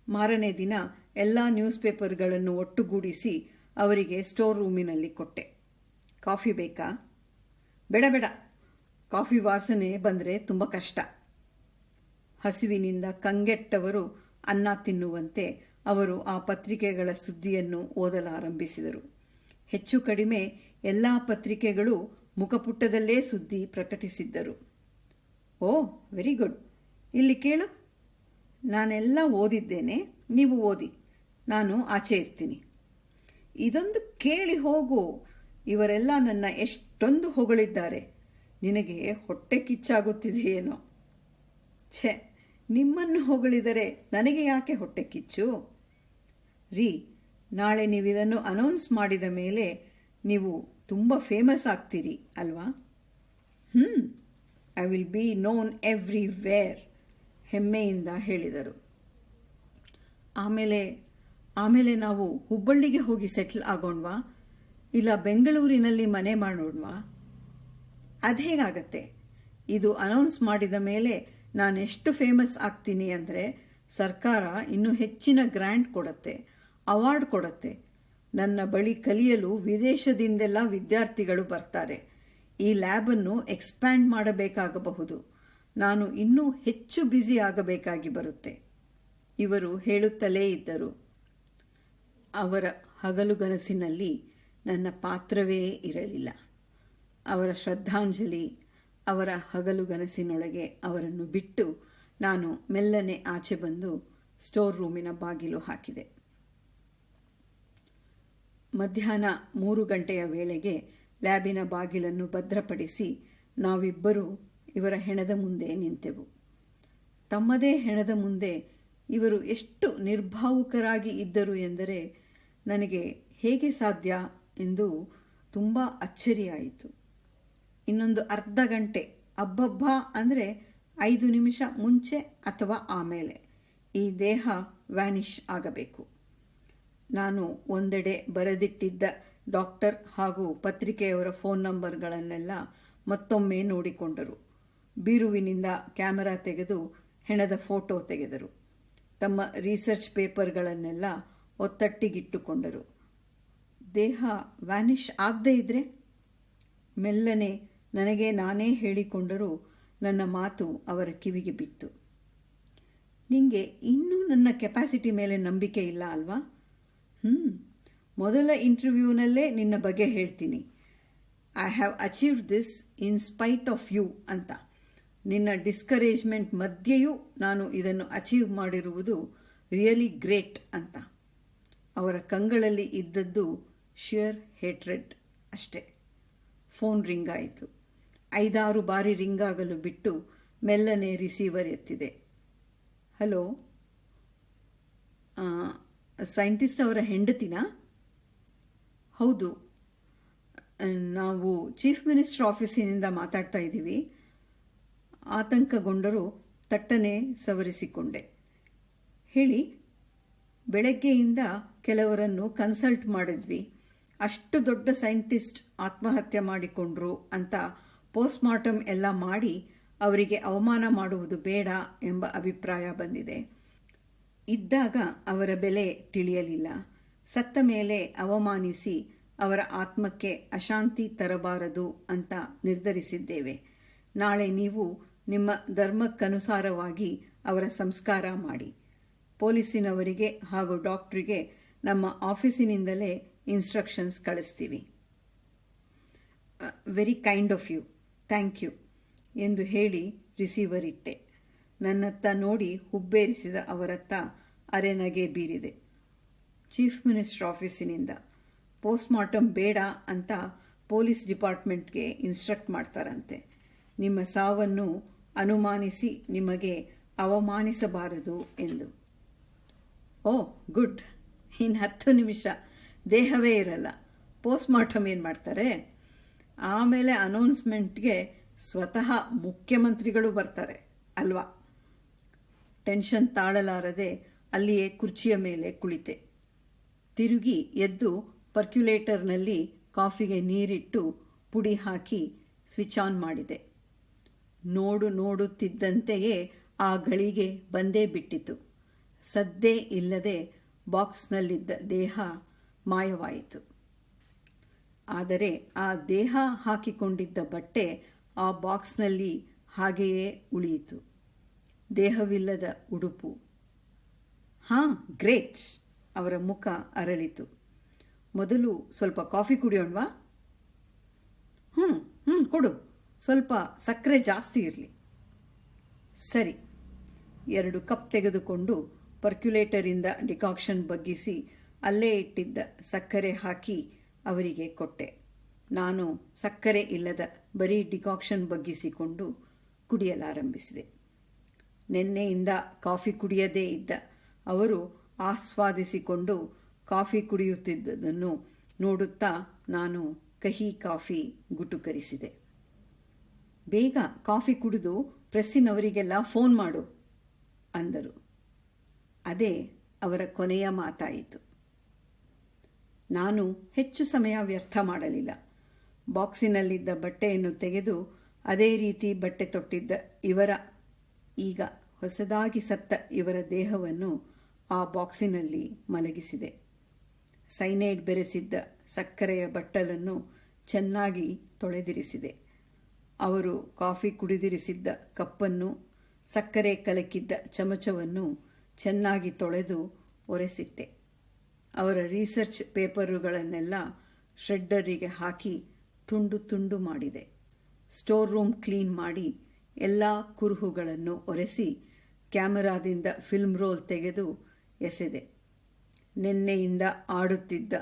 ಮಾರನೇ ದಿನ ಎಲ್ಲ ನ್ಯೂಸ್ ಪೇಪರ್ಗಳನ್ನು ಒಟ್ಟುಗೂಡಿಸಿ ಅವರಿಗೆ ಸ್ಟೋರ್ ರೂಮಿನಲ್ಲಿ ಕೊಟ್ಟೆ. ಕಾಫಿ ಬೇಕಾ? ಬೇಡ ಬೇಡ, ಕಾಫಿ ವಾಸನೆ ಬಂದರೆ ತುಂಬ ಕಷ್ಟ. ಹಸಿವಿನಿಂದ ಕಂಗೆಟ್ಟವರು ಅನ್ನ ತಿನ್ನುವಂತೆ ಅವರು ಆ ಪತ್ರಿಕೆಗಳ ಸುದ್ದಿಯನ್ನು ಓದಲಾರಂಭಿಸಿದರು. ಹೆಚ್ಚು ಕಡಿಮೆ ಎಲ್ಲ ಪತ್ರಿಕೆಗಳು ಮುಖಪುಟದಲ್ಲೇ ಸುದ್ದಿ ಪ್ರಕಟಿಸಿದ್ದರು. ಓ, ವೆರಿ ಗುಡ್. ಇಲ್ಲಿ ಕೇಳು, ನಾನೆಲ್ಲ ಓದಿದ್ದೇನೆ, ನೀವು ಓದಿ, ನಾನು ಆಚೆ ಇರ್ತೀನಿ. ಇದೊಂದು ಕೇಳಿ ಹೋಗು. ಇವರೆಲ್ಲ ನನ್ನ ಎಷ್ಟೊಂದು ಹೊಗಳಿದ್ದಾರೆ. ನಿನಗೆ ಹೊಟ್ಟೆ ಕಿಚ್ಚಾಗುತ್ತಿದೆಯೇನೋ. ಛೆ, ನಿಮ್ಮನ್ನು ಹೊಗಳಿದರೆ ನನಗೆ ಯಾಕೆ ಹೊಟ್ಟೆ ಕಿಚ್ಚು? ರೀ, ನಾಳೆ ನೀವಿದನ್ನು ಅನೌನ್ಸ್ ಮಾಡಿದ ಮೇಲೆ ನೀವು ತುಂಬ ಫೇಮಸ್ ಆಗ್ತೀರಿ ಅಲ್ವಾ? I will be known everywhere, ಹೆಮ್ಮೆಯಿಂದ ಹೇಳಿದರು. ಆಮೇಲೆ ನಾವು ಹುಬ್ಬಳ್ಳಿಗೆ ಹೋಗಿ ಸೆಟ್ಲ್ ಆಗೋಣವಾ? ಇಲ್ಲ ಬೆಂಗಳೂರಿನಲ್ಲಿ ಮನೆ ಮಾಡೋಣವಾ? ಅದು ಹೇಗಾಗತ್ತೆ? ಇದು ಅನೌನ್ಸ್ ಮಾಡಿದ ಮೇಲೆ ನಾನೆಷ್ಟು ಫೇಮಸ್ ಆಗ್ತೀನಿ ಅಂದರೆ ಸರ್ಕಾರ ಇನ್ನೂ ಹೆಚ್ಚಿನ ಗ್ರ್ಯಾಂಟ್ ಕೊಡುತ್ತೆ, ಅವಾರ್ಡ್ ಕೊಡುತ್ತೆ. ನನ್ನ ಬಳಿ ಕಲಿಯಲು ವಿದೇಶದಿಂದೆಲ್ಲ ವಿದ್ಯಾರ್ಥಿಗಳು ಬರ್ತಾರೆ. ಈ ಲ್ಯಾಬನ್ನು ಎಕ್ಸ್ಪ್ಯಾಂಡ್ ಮಾಡಬೇಕಾಗಬಹುದು. ನಾನು ಇನ್ನೂ ಹೆಚ್ಚು ಬ್ಯುಸಿ ಆಗಬೇಕಾಗಿ ಬರುತ್ತೆ. ಇವರು ಹೇಳುತ್ತಲೇ ಇದ್ದರು. ಅವರ ಹಗಲುಗನಸಿನಲ್ಲಿ ನನ್ನ ಪಾತ್ರವೇ ಇರಲಿಲ್ಲ. ಅವರ ಶ್ರದ್ಧಾಂಜಲಿ, ಅವರ ಹಗಲುಗನಸಿನೊಳಗೆ ಅವರನ್ನು ಬಿಟ್ಟು ನಾನು ಮೆಲ್ಲನೆ ಆಚೆ ಬಂದು ಸ್ಟೋರ್ ರೂಮಿನ ಬಾಗಿಲು ಹಾಕಿದೆ. ಮಧ್ಯಾಹ್ನ 3 ಗಂಟೆಯ ವೇಳೆಗೆ ಲ್ಯಾಬಿನ ಬಾಗಿಲನ್ನು ಭದ್ರಪಡಿಸಿ ನಾವಿಬ್ಬರೂ ಇವರ ಹೆಣದ ಮುಂದೆ ನಿಂತೆವು. ತಮ್ಮದೇ ಹೆಣದ ಮುಂದೆ ಇವರು ಎಷ್ಟು ನಿರ್ಭಾವುಕರಾಗಿ ಇದ್ದರು ಎಂದರೆ ನನಗೆ ಹೇಗೆ ಸಾಧ್ಯ ಎಂದು ತುಂಬ ಅಚ್ಚರಿಯಾಯಿತು. ಇನ್ನೊಂದು ಅರ್ಧ ಗಂಟೆ, ಅಬ್ಬಬ್ಬ ಅಂದರೆ 5 ನಿಮಿಷ ಮುಂಚೆ ಅಥವಾ ಆಮೇಲೆ ಈ ದೇಹ ವ್ಯಾನಿಷ್ ಆಗಬೇಕು. ನಾನು ಒಂದೆಡೆ ಬರೆದಿಟ್ಟಿದ್ದ ಡಾಕ್ಟರ್ ಹಾಗೂ ಪತ್ರಿಕೆಯವರ ಫೋನ್ ನಂಬರ್ಗಳನ್ನೆಲ್ಲ ಮತ್ತೊಮ್ಮೆ ನೋಡಿಕೊಂಡರು. ಬೀರುವಿನಿಂದ ಕ್ಯಾಮರಾ ತೆಗೆದು ಹೆಣದ ಫೋಟೋ ತೆಗೆದರು. ತಮ್ಮ ರಿಸರ್ಚ್ ಪೇಪರ್ಗಳನ್ನೆಲ್ಲ ಒತ್ತಟ್ಟಿಗಿಟ್ಟುಕೊಂಡರು. ದೇಹ ವ್ಯಾನಿಷ್ ಆಗದೇ ಇದ್ರೆ? ಮೆಲ್ಲನೆ ನನಗೆ ನಾನೇ ಹೇಳಿಕೊಂಡರೂ ನನ್ನ ಮಾತು ಅವರ ಕಿವಿಗೆ ಬಿತ್ತು. ನಿಂಗೆ ಇನ್ನೂ ನನ್ನ ಕೆಪಾಸಿಟಿ ಮೇಲೆ ನಂಬಿಕೆ ಇಲ್ಲ ಅಲ್ವಾ? ಮೊದಲ ಇಂಟರ್ವ್ಯೂನಲ್ಲೇ ನಿನ್ನ ಬಗ್ಗೆ ಹೇಳ್ತೀನಿ. I have achieved this in spite of you ಅಂತ. ನಿನ್ನ ಡಿಸ್ಕರೇಜ್ಮೆಂಟ್ ಮಧ್ಯೆಯೂ ನಾನು ಇದನ್ನು ಅಚೀವ್ ಮಾಡಿರುವುದು ರಿಯಲಿ ಗ್ರೇಟ್ ಅಂತ. ಅವರ ಕಂಗಳಲ್ಲಿ ಇದ್ದದ್ದು ಶಿಯರ್ ಹೇಟ್ರೆಡ್ ಅಷ್ಟೇ. ಫೋನ್ ರಿಂಗ್ ಆಯಿತು. 5-6 ಬಾರಿ ರಿಂಗ್ ಆಗಲು ಬಿಟ್ಟು ಮೆಲ್ಲನೆ ರಿಸೀವರ್ ಎತ್ತಿದೆ. ಹಲೋ, ಸೈಂಟಿಸ್ಟ್ ಅವರ ಹೆಂಡತಿನಾ? ಹೌದು, ನಾವು ಚೀಫ್ ಮಿನಿಸ್ಟರ್ ಆಫೀಸಿನಿಂದ ಮಾತಾಡ್ತಾ ಇದ್ದೀವಿ. ಆತಂಕಗೊಂಡರೂ ತಟ್ಟನೆ ಸವರಿಸಿಕೊಂಡೆ. ಹೇಳಿ. ಬೆಳಗ್ಗೆಯಿಂದ ಕೆಲವರನ್ನು ಕನ್ಸಲ್ಟ್ ಮಾಡಿದ್ವಿ. ಅಷ್ಟು ದೊಡ್ಡ ಸೈಂಟಿಸ್ಟ್ ಆತ್ಮಹತ್ಯೆ ಮಾಡಿಕೊಂಡ್ರು ಅಂತ ಪೋಸ್ಟ್ಮಾರ್ಟಮ್ ಎಲ್ಲ ಮಾಡಿ ಅವರಿಗೆ ಅವಮಾನ ಮಾಡುವುದು ಬೇಡ ಎಂಬ ಅಭಿಪ್ರಾಯ ಬಂದಿದೆ. ಇದ್ದಾಗ ಅವರ ಬೆಲೆ ತಿಳಿಯಲಿಲ್ಲ. ಸತ್ತ ಮೇಲೆ ಅವಮಾನಿಸಿ ಅವರ ಆತ್ಮಕ್ಕೆ ಅಶಾಂತಿ ತರಬಾರದು ಅಂತ ನಿರ್ಧರಿಸಿದ್ದೇವೆ. ನಾಳೆ ನೀವು ನಿಮ್ಮ ಧರ್ಮಕ್ಕನುಸಾರವಾಗಿ ಅವರ ಸಂಸ್ಕಾರ ಮಾಡಿ. ಪೊಲೀಸಿನವರಿಗೆ ಹಾಗೂ ಡಾಕ್ಟ್ರಿಗೆ ನಮ್ಮ ಆಫೀಸಿನಿಂದಲೇ ಇನ್ಸ್ಟ್ರಕ್ಷನ್ಸ್ ಕಳಿಸ್ತೀವಿ. Very kind of you, thank you ಎಂದು ಹೇಳಿ ರಿಸೀವರ್ ಇಟ್ಟೆ. ನನ್ನತ್ತ ನೋಡಿ ಹುಬ್ಬೇರಿಸಿದ ಅವರತ್ತ ಅರೆನಗೆ ಬೀರಿದೆ. ಚೀಫ್ ಮಿನಿಸ್ಟರ್ ಆಫೀಸಿನಿಂದ ಪೋಸ್ಟ್ಮಾರ್ಟಮ್ ಬೇಡ ಅಂತ ಪೊಲೀಸ್ ಡಿಪಾರ್ಟ್ಮೆಂಟ್ಗೆ ಇನ್ಸ್ಟ್ರಕ್ಟ್ ಮಾಡ್ತಾರಂತೆ. ನಿಮ್ಮ ಸಾವನ್ನು ಅನುಮಾನಿಸಿ ನಿಮಗೆ ಅವಮಾನಿಸಬಾರದು ಎಂದು. ಓ ಗುಡ್. ಇನ್ನು 10 ನಿಮಿಷ ದೇಹವೇ ಇರಲ್ಲ. ಪೋಸ್ಟ್ಮಾರ್ಟಮ್ ಏನು ಮಾಡ್ತಾರೆ? ಆಮೇಲೆ ಅನೌನ್ಸ್ಮೆಂಟ್ಗೆ ಸ್ವತಃ ಮುಖ್ಯಮಂತ್ರಿಗಳು ಬರ್ತಾರೆ ಅಲ್ವಾ? ಟೆನ್ಷನ್ ತಾಳಲಾರದೆ ಅಲ್ಲಿಯೇ ಕುರ್ಚಿಯ ಮೇಲೆ ಕುಳಿತೆ. ತಿರುಗಿ ಎದ್ದು ಪರ್ಕ್ಯುಲೇಟರ್ನಲ್ಲಿ ಕಾಫಿಗೆ ನೀರಿಟ್ಟು ಪುಡಿ ಹಾಕಿ ಸ್ವಿಚ್ ಆನ್ ಮಾಡಿದೆ. ನೋಡುತ್ತಿದ್ದಂತೆಯೇ ಆ ಗಳಿಗೆ ಬಂದೇ ಬಿಟ್ಟಿತು. ಸದ್ದೇ ಇಲ್ಲದೆ ಬಾಕ್ಸ್ನಲ್ಲಿದ್ದ ದೇಹ ಮಾಯವಾಯಿತು. ಆದರೆ ಆ ದೇಹ ಹಾಕಿಕೊಂಡಿದ್ದ ಬಟ್ಟೆ ಆ ಬಾಕ್ಸ್ನಲ್ಲಿ ಹಾಗೆಯೇ ಉಳಿಯಿತು. ದೇಹವಿಲ್ಲದ ಉಡುಪು. ಹಾಂ, ಗ್ರೇಟ್. ಅವರ ಮುಖ ಅರಳಿತು. ಮೊದಲು ಸ್ವಲ್ಪ ಕಾಫಿ ಕುಡಿಯೋಣವಾ? ಕೊಡು, ಸ್ವಲ್ಪ ಸಕ್ಕರೆ ಜಾಸ್ತಿ ಇರಲಿ. ಸರಿ. 2 ಕಪ್ ತೆಗೆದುಕೊಂಡು ಪರ್ಕ್ಯುಲೇಟರಿಂದ ಡಿಕಾಕ್ಷನ್ ಬಗ್ಗಿಸಿ ಅಲ್ಲೇ ಇಟ್ಟಿದ್ದ ಸಕ್ಕರೆ ಹಾಕಿ ಅವರಿಗೆ ಕೊಟ್ಟೆ. ನಾನು ಸಕ್ಕರೆ ಇಲ್ಲದ ಬರೀ ಡಿಕಾಕ್ಷನ್ ಬಗ್ಗಿಸಿಕೊಂಡು ಕುಡಿಯಲಾರಂಭಿಸಿದೆ. ನಿನ್ನೆಯಿಂದ ಕಾಫಿ ಕುಡಿಯದೇ ಇದ್ದ ಅವರು ಆಸ್ವಾದಿಸಿಕೊಂಡು ಕಾಫಿ ಕುಡಿಯುತ್ತಿದ್ದುದನ್ನು ನೋಡುತ್ತಾ ನಾನು ಕಹಿ ಕಾಫಿ ಗುಟುಕರಿಸಿದೆ. ಬೇಗ ಕಾಫಿ ಕುಡಿದು ಪ್ರೆಸ್ಸಿನವರಿಗೆಲ್ಲ ಫೋನ್ ಮಾಡು ಅಂದರು. ಅದೇ ಅವರ ಕೊನೆಯ ಮಾತಾಯಿತು. ನಾನು ಹೆಚ್ಚು ಸಮಯ ವ್ಯರ್ಥ ಮಾಡಲಿಲ್ಲ. ಬಾಕ್ಸಿನಲ್ಲಿದ್ದ ಬಟ್ಟೆಯನ್ನು ತೆಗೆದು ಅದೇ ರೀತಿ ಬಟ್ಟೆ ತೊಟ್ಟಿದ್ದ ಇವರ, ಈಗ ಹೊಸದಾಗಿ ಸತ್ತ ಇವರ ದೇಹವನ್ನು ಆ ಬಾಕ್ಸಿನಲ್ಲಿ ಮಲಗಿಸಿದೆ. ಸೈನೈಡ್ ಬೆರೆಸಿದ್ದ ಸಕ್ಕರೆಯ ಬಟ್ಟಲನ್ನು ಚೆನ್ನಾಗಿ ತೊಳೆದಿರಿಸಿದೆ. ಅವರು ಕಾಫಿ ಕುಡಿದಿರಿಸಿದ್ದ ಕಪ್ಪನ್ನು, ಸಕ್ಕರೆ ಕಲಕಿದ್ದ ಚಮಚವನ್ನು ಚೆನ್ನಾಗಿ ತೊಳೆದು ಒರೆಸಿಟ್ಟೆ. ಅವರ ರಿಸರ್ಚ್ ಪೇಪರುಗಳನ್ನೆಲ್ಲ ಶ್ರೆಡ್ಡರಿಗೆ ಹಾಕಿ ತುಂಡು ತುಂಡು ಮಾಡಿದೆ. ಸ್ಟೋರ್ ರೂಮ್ ಕ್ಲೀನ್ ಮಾಡಿ ಎಲ್ಲ ಕುರುಹುಗಳನ್ನು ಒರೆಸಿ ಕ್ಯಾಮರಾದಿಂದ ಫಿಲ್ಮ್ ರೋಲ್ ತೆಗೆದು ಎಸೆದೆ. ನಿನ್ನೆಯಿಂದ ಆಡುತ್ತಿದ್ದ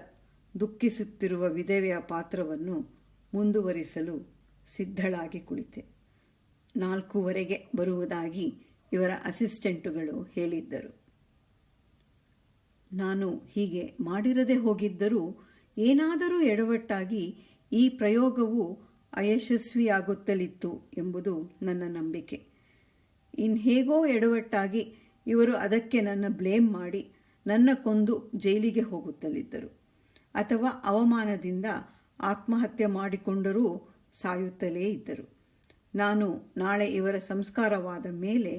ದುಃಖಿಸುತ್ತಿರುವ ವಿಧವೆಯ ಪಾತ್ರವನ್ನು ಮುಂದುವರಿಸಲು ಸಿದ್ಧಳಾಗಿ ಕುಳಿತೆ. 4:15 ಬರುವುದಾಗಿ ಇವರ ಅಸಿಸ್ಟೆಂಟುಗಳು ಹೇಳಿದ್ದರು. ನಾನು ಹೀಗೆ ಮಾಡಿರದೆ ಹೋಗಿದ್ದರೂ ಏನಾದರೂ ಎಡವಟ್ಟಾಗಿ ಈ ಪ್ರಯೋಗವು ಅಯಶಸ್ವಿಯಾಗುತ್ತಲಿತ್ತು ಎಂಬುದು ನನ್ನ ನಂಬಿಕೆ. ಇನ್ಹೇಗೋ ಎಡವಟ್ಟಾಗಿ ಇವರು ಅದಕ್ಕೆ ನನ್ನ ಬ್ಲೇಮ್ ಮಾಡಿ ನನ್ನ ಕೊಂದು ಜೈಲಿಗೆ ಹೋಗುತ್ತಲಿದ್ದರು, ಅಥವಾ ಅವಮಾನದಿಂದ ಆತ್ಮಹತ್ಯೆ ಮಾಡಿಕೊಂಡರೂ ಸಾಯುತ್ತಲೇ ಇದ್ದರು. ನಾನು ನಾಳೆ ಇವರ ಸಂಸ್ಕಾರವಾದ ಮೇಲೆ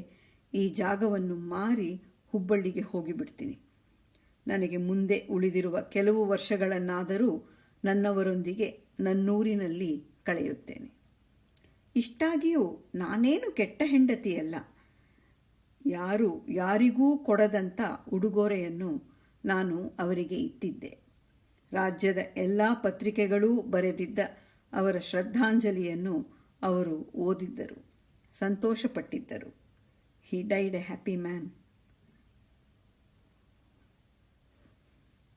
ಈ ಜಾಗವನ್ನು ಮಾರಿ ಹುಬ್ಬಳ್ಳಿಗೆ ಹೋಗಿಬಿಡ್ತೀನಿ. ನನಗೆ ಮುಂದೆ ಉಳಿದಿರುವ ಕೆಲವು ವರ್ಷಗಳನ್ನಾದರೂ ನನ್ನವರೊಂದಿಗೆ ನನ್ನೂರಿನಲ್ಲಿ ಕಳೆಯುತ್ತೇನೆ. ಇಷ್ಟಾಗಿಯೂ ನಾನೇನು ಕೆಟ್ಟ ಹೆಂಡತಿಯಲ್ಲ. ಯಾರಿಗೂ ಕೊಡದಂಥ ಉಡುಗೊರೆಯನ್ನು ನಾನು ಅವರಿಗೆ ಇಟ್ಟಿದ್ದೆ. ರಾಜ್ಯದ ಎಲ್ಲ ಪತ್ರಿಕೆಗಳೂ ಬರೆದಿದ್ದ ಅವರ ಶ್ರದ್ಧಾಂಜಲಿಯನ್ನು ಅವರು ಓದಿದ್ದರು, ಸಂತೋಷಪಟ್ಟಿದ್ದರು. He died a happy man.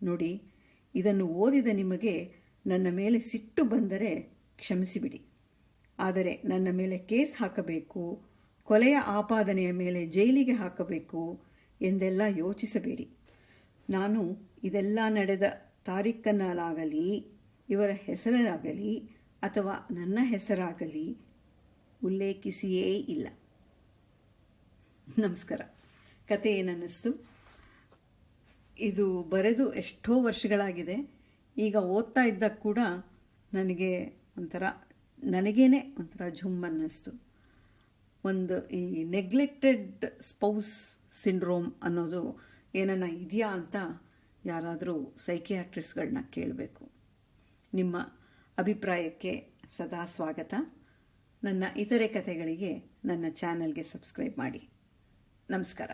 ನೋಡಿ, ಇದನ್ನು ಓದಿದ ನಿಮಗೆ ನನ್ನ ಮೇಲೆ ಸಿಟ್ಟು ಬಂದರೆ ಕ್ಷಮಿಸಿಬಿಡಿ. ಆದರೆ ನನ್ನ ಮೇಲೆ ಕೇಸ್ ಹಾಕಬೇಕು, ಕೊಲೆಯ ಆಪಾದನೆಯ ಮೇಲೆ ಜೈಲಿಗೆ ಹಾಕಬೇಕು ಎಂದೆಲ್ಲ ಯೋಚಿಸಬೇಡಿ. ನಾನು ಇದೆಲ್ಲ ನಡೆದ ತಾರೀಖನ್ನಾಗಲಿ, ಇವರ ಹೆಸರಾಗಲಿ ಅಥವಾ ನನ್ನ ಹೆಸರಾಗಲಿ ಉಲ್ಲೇಖಿಸಿಯೇ ಇಲ್ಲ. ನಮಸ್ಕಾರ. ಕತೆ ಏನನ್ನಿಸ್ತು? ಇದು ಬರೆದು ಎಷ್ಟೋ ವರ್ಷಗಳಾಗಿದೆ. ಈಗ ಓದ್ತಾ ಇದ್ದಾಗ ಕೂಡ ನನಗೇನೆ ಒಂಥರ ಝುಮ್ ಅನ್ನಿಸ್ತು. ಈ ನೆಗ್ಲೆಕ್ಟೆಡ್ ಸ್ಪೌಸ್ ಸಿಂಡ್ರೋಮ್ ಅನ್ನೋದು ಏನನ್ನ ಇದೆಯಾ ಅಂತ ಯಾರಾದರೂ ಸೈಕಿಯಾಟ್ರಿಸ್ಟ್ಗಳನ್ನ ಕೇಳಬೇಕು. ನಿಮ್ಮ ಅಭಿಪ್ರಾಯಕ್ಕೆ ಸದಾ ಸ್ವಾಗತ. ನನ್ನ ಇತರೆ ಕಥೆಗಳಿಗೆ ನನ್ನ ಚಾನಲ್ಗೆ ಸಬ್ಸ್ಕ್ರೈಬ್ ಮಾಡಿ. ನಮಸ್ಕಾರ.